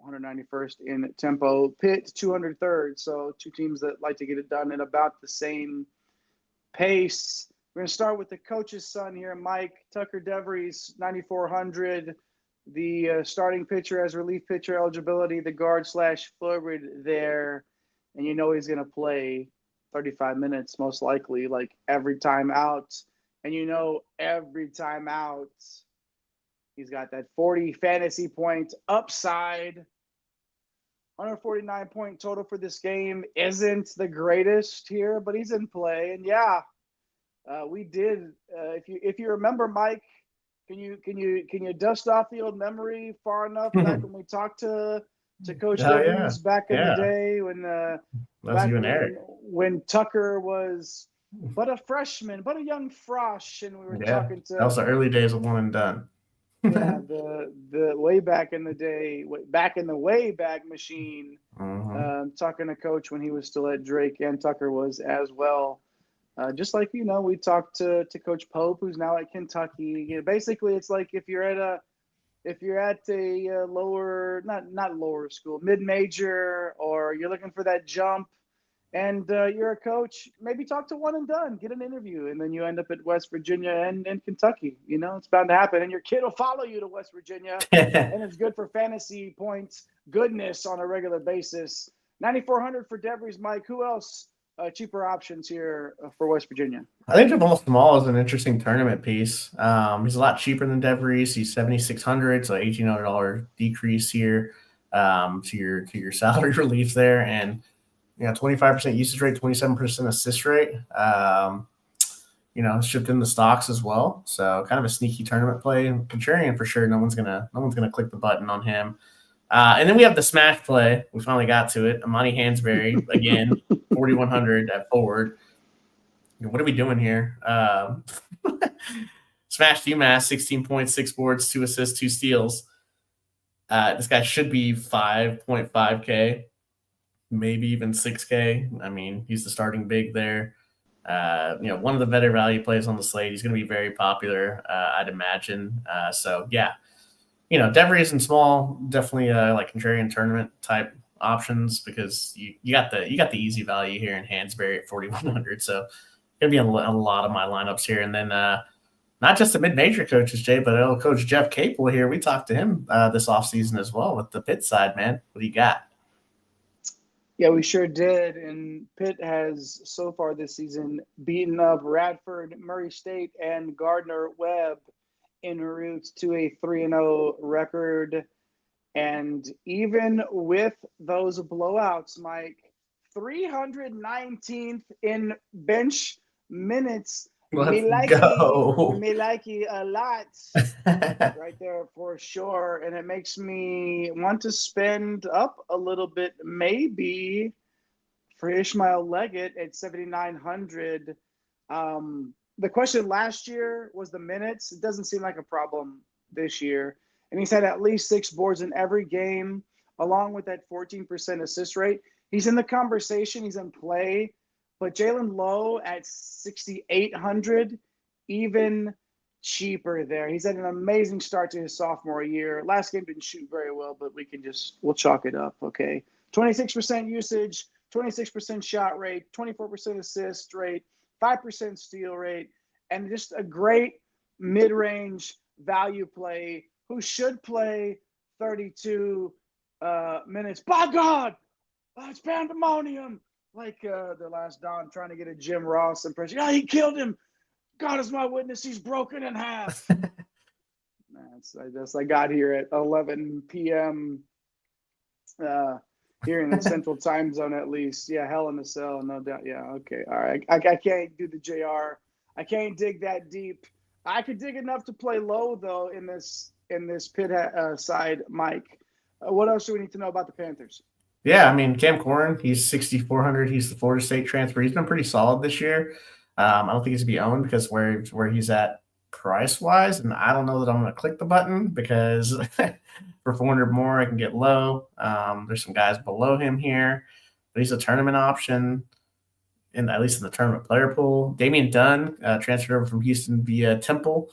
191st in tempo. Pitt 203rd. So 2 teams that like to get it done at about the same pace. We're going to start with the coach's son here, Mike. Tucker Devries, 9,400. The starting pitcher has relief pitcher eligibility, the guard / forward there. And he's going to play 35 minutes, most likely, like every time out. And every time out, he's got that 40 fantasy point upside. 149 point total for this game isn't the greatest here, but he's in play. And yeah, we did. If you remember, Mike, can you dust off the old memory far enough back when we talked to Coach Devries back in the day when Tucker was but a freshman, but a young frosh, and we were talking to. That was the early days of One and Done. Yeah, the way back in the day, back in the Wayback Machine, talking to Coach when he was still at Drake, and Tucker was as well. Just like we talked to Coach Pope, who's now at Kentucky. Basically, it's like if you're at a lower, not lower school, mid-major, or you're looking for that jump, and you're a coach, maybe talk to One and Done, get an interview, and then you end up at West Virginia and Kentucky. It's bound to happen, and your kid will follow you to West Virginia, and it's good for fantasy points goodness on a regular basis. 9,400 for Devries, Mike. Who else cheaper options here for West Virginia. I think Jamal Small is an interesting tournament piece. He's a lot cheaper than DeVries. He's 7,600, so $1,800 decrease here to your salary relief there, and 25% usage rate, 27% assist rate. Shipped in the stocks as well, so kind of a sneaky tournament play. Contrarian for sure. No one's gonna click the button on him. And then we have the smash play. We finally got to it. Amani Hansberry again, 4,100 at forward. What are we doing here? Smashed UMass, 16 points, 6 boards, 2 assists, 2 steals. This guy should be 5.5K, maybe even 6K. I mean, he's the starting big there. One of the better value plays on the slate. He's going to be very popular, I'd imagine. DeVries and Small, definitely like contrarian tournament type options because you got the easy value here in Hansberry at 4,100. So going to be a lot of my lineups here. And then not just the mid-major coaches, Jay, but Coach Jeff Capel here. We talked to him this offseason as well with the Pitt side, man. What do you got? Yeah, we sure did. And Pitt has so far this season beaten up Radford, Murray State, and Gardner-Webb en route to a 3-0 record. And even with those blowouts, Mike, 319th in bench minutes. Let's go. Me like it a lot right there for sure. And it makes me want to spend up a little bit maybe for Ishmael Leggett at 7,900. The question last year was the minutes. It doesn't seem like a problem this year. And he's had at least 6 boards in every game, along with that 14% assist rate. He's in the conversation. He's in play. But Jalen Lowe at 6,800, even cheaper there. He's had an amazing start to his sophomore year. Last game didn't shoot very well, but we'll chalk it up, okay? 26% usage, 26% shot rate, 24% assist rate, 5% steal rate, and just a great mid-range value play who should play 32 minutes. By God, it's pandemonium. Like the last Don trying to get a Jim Ross impression. Yeah, he killed him. God is my witness. He's broken in half. I got here at 11 p.m. Here in the Central Time Zone, at least. Yeah, hell in a cell, no doubt. Yeah, okay, all right. I can't do the JR. I can't dig that deep. I could dig enough to play low though in this Pitt side, Mike. What else do we need to know about the Panthers? Yeah, I mean, Cam Corrin, he's 6,400. He's the Florida State transfer. He's been pretty solid this year. I don't think he's to be owned because where he's at price-wise, and I don't know that I'm going to click the button because for 400 more, I can get low. There's some guys below him here, but he's a tournament option, at least in the tournament player pool. Damian Dunn transferred over from Houston via Temple.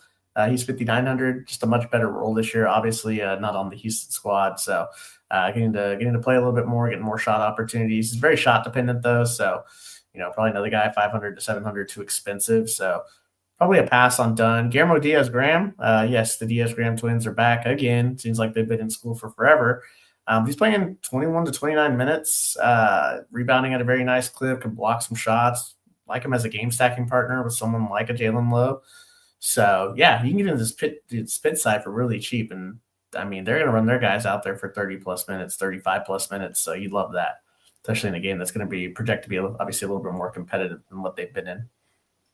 He's 5,900, just a much better role this year. Obviously, not on the Houston squad, so getting to play a little bit more, getting more shot opportunities. He's very shot dependent though, so probably another guy 500 to 700 too expensive. So probably a pass on Dunn. Guillermo Diaz-Graham, yes, the Diaz-Graham twins are back again. Seems like they've been in school for forever. He's playing 21 to 29 minutes, rebounding at a very nice clip, can block some shots. Like him as a game stacking partner with someone like a Jalen Lowe. So, yeah, you can get into this Pitt side for really cheap. And, I mean, they're going to run their guys out there for 30-plus minutes, 35-plus minutes. So you'd love that, especially in a game that's going to be projected to be obviously a little bit more competitive than what they've been in.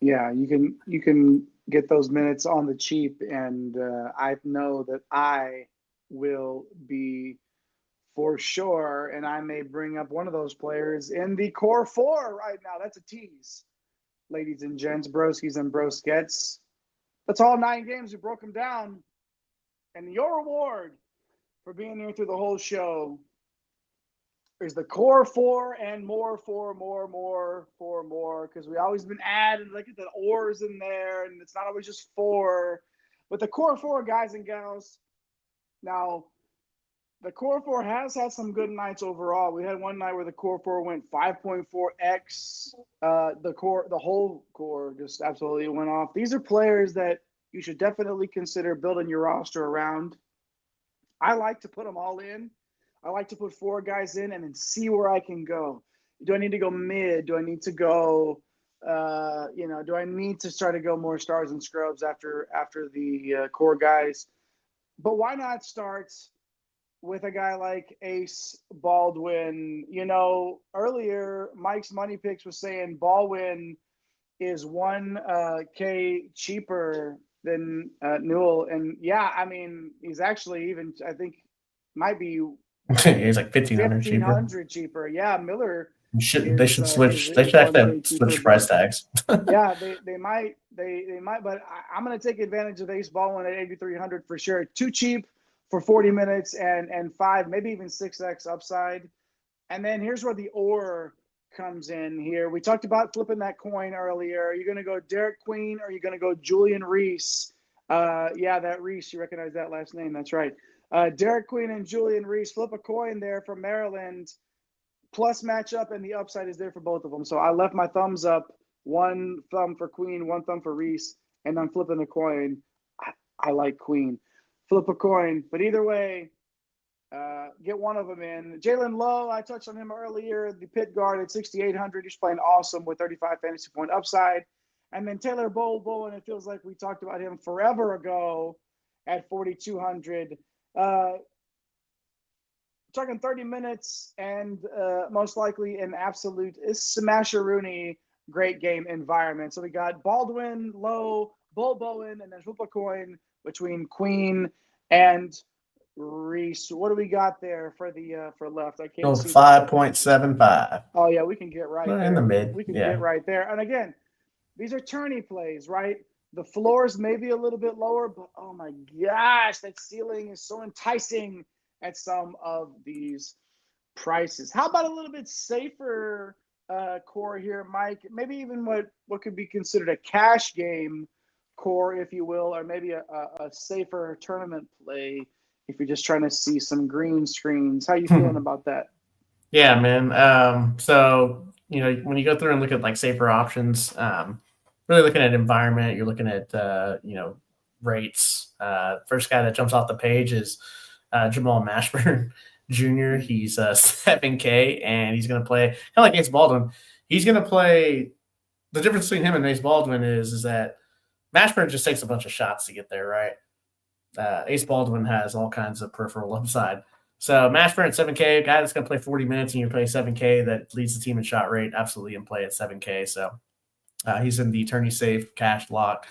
Yeah, you can get those minutes on the cheap. And I know that I will be for sure. And I may bring up one of those players in the core 4 right now. That's a tease, ladies and gents, broskies and broskettes. That's all 9 games. We broke them down. And your reward for being here through the whole show is the core 4 and more. Because we always been adding, look at the ors in there. And it's not always just 4. But the core 4, guys and gals. Now, the core 4 has had some good nights overall. We had one night where the core 4 went 5.4x. The whole core just absolutely went off. These are players that you should definitely consider building your roster around. I like to put them all in. I like to put 4 guys in and then see where I can go. do I need to go mid? Do I need to go, do I need to try to go more stars and scrubs after the core guys? But why not start with a guy like Ace Baldwin? Earlier Mike's Money Picks was saying Baldwin is 1K cheaper than Newell, and he's actually even, I think, might be he's like 1,500 cheaper. Yeah, Miller. They should switch. They should actually switch price tags. Yeah, they might. They might. But I'm going to take advantage of Ace Baldwin at 8,300 for sure. Too cheap for 40 minutes and 5, maybe even 6x upside. And then here's where the or comes in here. We talked about flipping that coin earlier. Are you going to go Derek Queen or are you going to go Julian Reese? That Reese. You recognize that last name? That's right. Derek Queen and Julian Reese. Flip a coin there from Maryland. Plus matchup, and the upside is there for both of them. So I left my thumbs up, one thumb for Queen, one thumb for Reese, and I'm flipping a coin. I like Queen. Flip a coin. But either way, get one of them in. Jalen Lowe, I touched on him earlier, the Pitt guard at 6,800. He's playing awesome with 35 fantasy point upside. And then Taylor Bowen, it feels like we talked about him forever ago at 4,200. Talking 30 minutes and most likely an absolute smasheroonie great game environment. So we got Baldwin, Lowe, Bowen, and then flip a coin between Queen and Reese. What do we got there for the for left? I can't see 5.75. Oh yeah, we can get right there. In the mid. We can get right there. And again, these are tourney plays, right? The floors may be a little bit lower, but oh my gosh, that ceiling is so enticing at some of these prices. How about a little bit safer core here, Mike? Maybe even what could be considered a cash game core, if you will, or maybe a safer tournament play if you're just trying to see some green screens. How you feeling about that? Yeah, man. So, when you go through and look at like safer options, really looking at environment, you're looking at, rates. First guy that jumps off the page is Jamal Mashburn Jr. He's 7K, and he's going to play kind of like Ace Baldwin. He's going to play. The difference between him and Ace Baldwin is that Mashburn just takes a bunch of shots to get there, right? Ace Baldwin has all kinds of peripheral upside. So Mashburn at 7K, guy that's going to play 40 minutes and you play 7K that leads the team in shot rate, absolutely in play at 7K. So he's in the tourney safe cash lock.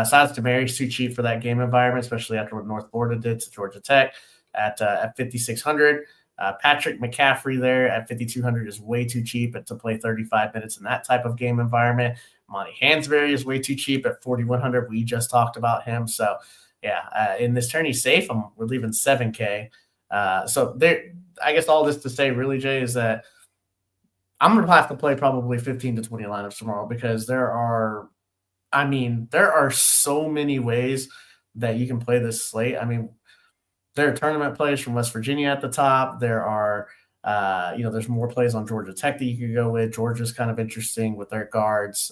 Silas DeMary's too cheap for that game environment, especially after what North Florida did to Georgia Tech at 5,600. Patrick McCaffrey there at 5,200 is way too cheap to play 35 minutes in that type of game environment. Monty Hansberry is way too cheap at 4,100. We just talked about him. So, in this tourney safe, we're leaving 7K. So there, I guess all this to say really, Jay, is that I'm going to have to play probably 15 to 20 lineups tomorrow because there are so many ways that you can play this slate. I mean, there are tournament plays from West Virginia at the top. There are, there's more plays on Georgia Tech that you could go with. Georgia's kind of interesting with their guards.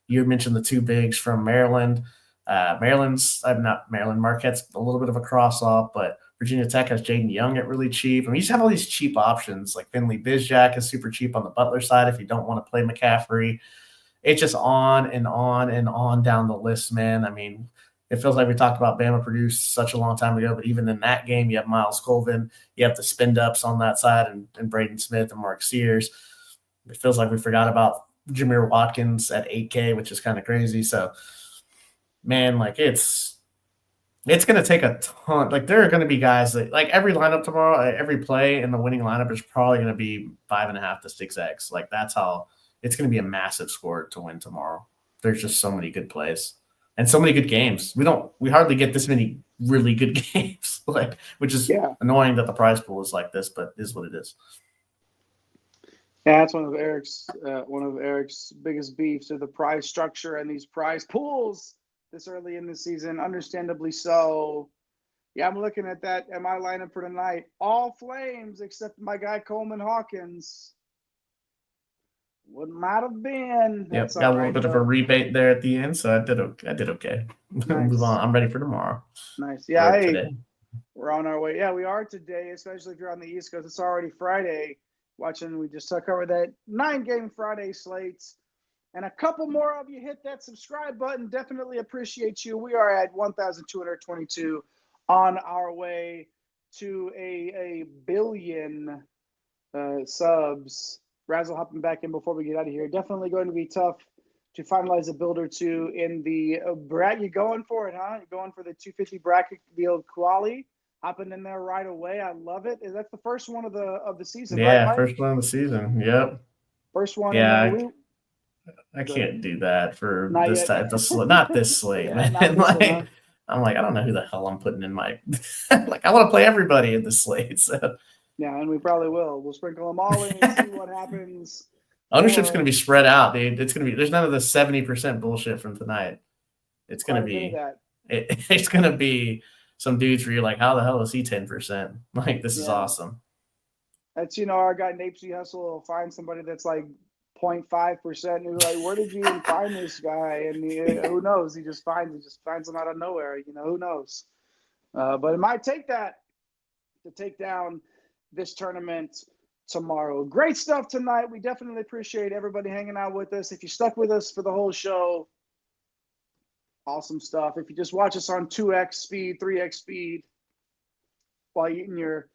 You mentioned the two bigs from Maryland. Marquette's a little bit of a cross-off, but Virginia Tech has Jaden Young at really cheap. I mean, you just have all these cheap options. Like Finley Bizjack is super cheap on the Butler side if you don't want to play McCaffrey. It's just on and on and on down the list, man. I mean, it feels like we talked about Bama Purdue such a long time ago, but even in that game, you have Miles Colvin, you have the spin-ups on that side, and Braden Smith and Mark Sears. It feels like we forgot about Jameer Watkins at 8K, which is kind of crazy. So, man, like it's going to take a ton. Like there are going to be guys that, like every lineup tomorrow, every play in the winning lineup is probably going to be 5.5 to 6X. Like that's how it's going to be a massive score to win tomorrow. There's just so many good plays. And so many good games. We hardly get this many really good games, which is annoying that the prize pool is like this, but is what it is. Yeah, that's one of Eric's biggest beefs of the prize structure and these prize pools this early in the season. Understandably so. Yeah, I'm looking at that at my lineup for tonight. All Flames except my guy Coleman Hawkins. What might have been. Yep, got a little bit of a rebate there at the end, so I did okay. Nice. Move on. I'm ready for tomorrow. Nice. Yeah, we're on our way. Yeah, we are today, especially if you're on the East Coast. It's already Friday. watching. We just covered that 9-game Friday slates. And a couple more of you hit that subscribe button. Definitely appreciate you. We are at 1,222 on our way to a billion subs. Razzle hopping back in before we get out of here. Definitely going to be tough to finalize a build or two in the bracket. You going for it, huh? You're going for the 250 bracket, the old quali, hopping in there right away. I love it. That's the first one of the season, yeah, right, Mike? first one of the season. Yep. First one. Yeah, I can't do that for Not this yet. type. Not this slate, Yeah, man. not this one, huh? I'm like, I don't know who the hell I'm putting in my. Like, I want to play everybody in the slate. So. Yeah, and we probably will. We'll sprinkle them all in and see what happens. Ownership's going to be spread out, dude. It's going to be. There's none of the 70% bullshit from tonight. It's going to be. It's going to be some dudes where you're like, how the hell is he 10%? Like, this is awesome. That's our guy Napesy Hustle will find somebody that's like 0.5%. And you're like, where did you even find this guy? And who knows? He just finds them out of nowhere. Who knows? But it might take that to take down this tournament tomorrow. Great stuff tonight. We definitely appreciate everybody hanging out with us. If you stuck with us for the whole show, awesome stuff. If you just watch us on 2x speed, 3x speed while eating your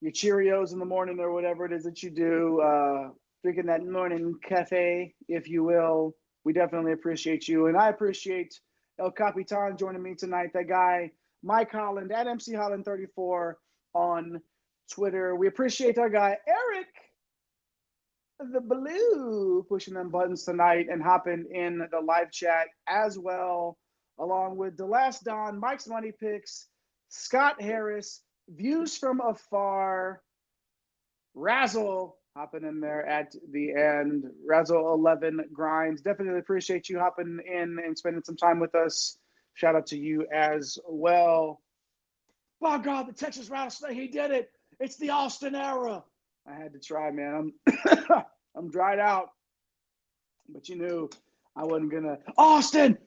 Cheerios in the morning or whatever it is that you do, drinking that morning cafe, if you will, we definitely appreciate you. And I appreciate El Capitan joining me tonight. That guy, Mike Holland, at MC Holland34 on Twitter. We appreciate our guy, Eric the Blue, pushing them buttons tonight and hopping in the live chat as well, along with The Last Don, Mike's Money Picks, Scott Harris, Views from Afar, Razzle hopping in there at the end, Razzle 11 Grinds. Definitely appreciate you hopping in and spending some time with us. Shout out to you as well. Oh God, the Texas Rattlesnake, he did it. It's the Austin era. I had to try, man. I'm dried out. But you knew I wasn't gonna Austin.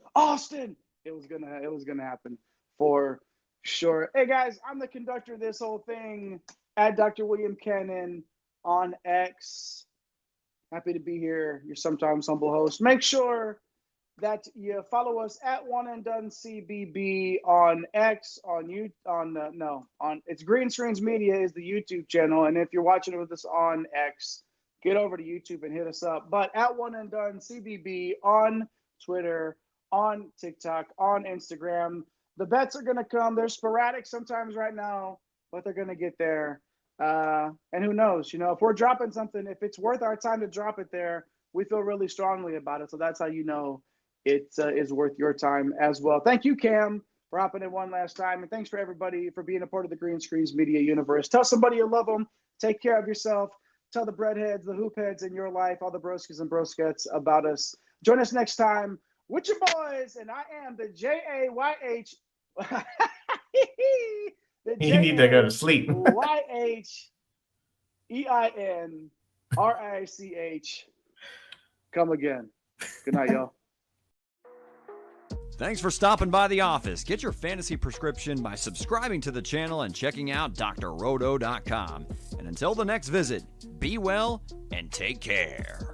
It was gonna happen for sure. Hey guys, I'm the conductor of this whole thing at Dr. William Cannon on X. Happy to be here. Your sometimes humble host. Make sure that you follow us at One and Done CBB on X, it's Green Screens Media is the YouTube channel. And if you're watching it with us on X, get over to YouTube and hit us up. But at One and Done CBB on Twitter, on TikTok, on Instagram. The bets are going to come. They're sporadic sometimes right now, but they're going to get there. And who knows, if we're dropping something, if it's worth our time to drop it there, we feel really strongly about it. So that's how it is worth your time as well. Thank you, Cam, for hopping in one last time. And thanks for everybody for being a part of the Green Screens Media universe. Tell somebody you love them. Take care of yourself. Tell the breadheads, the hoopheads in your life, all the broskies and broskets about us. Join us next time with your boys. And I am the JAYH. You need to go to sleep. YHEINRICH. Come again. Good night, y'all. Thanks for stopping by the office. Get your fantasy prescription by subscribing to the channel and checking out drroto.com. And until the next visit, be well and take care.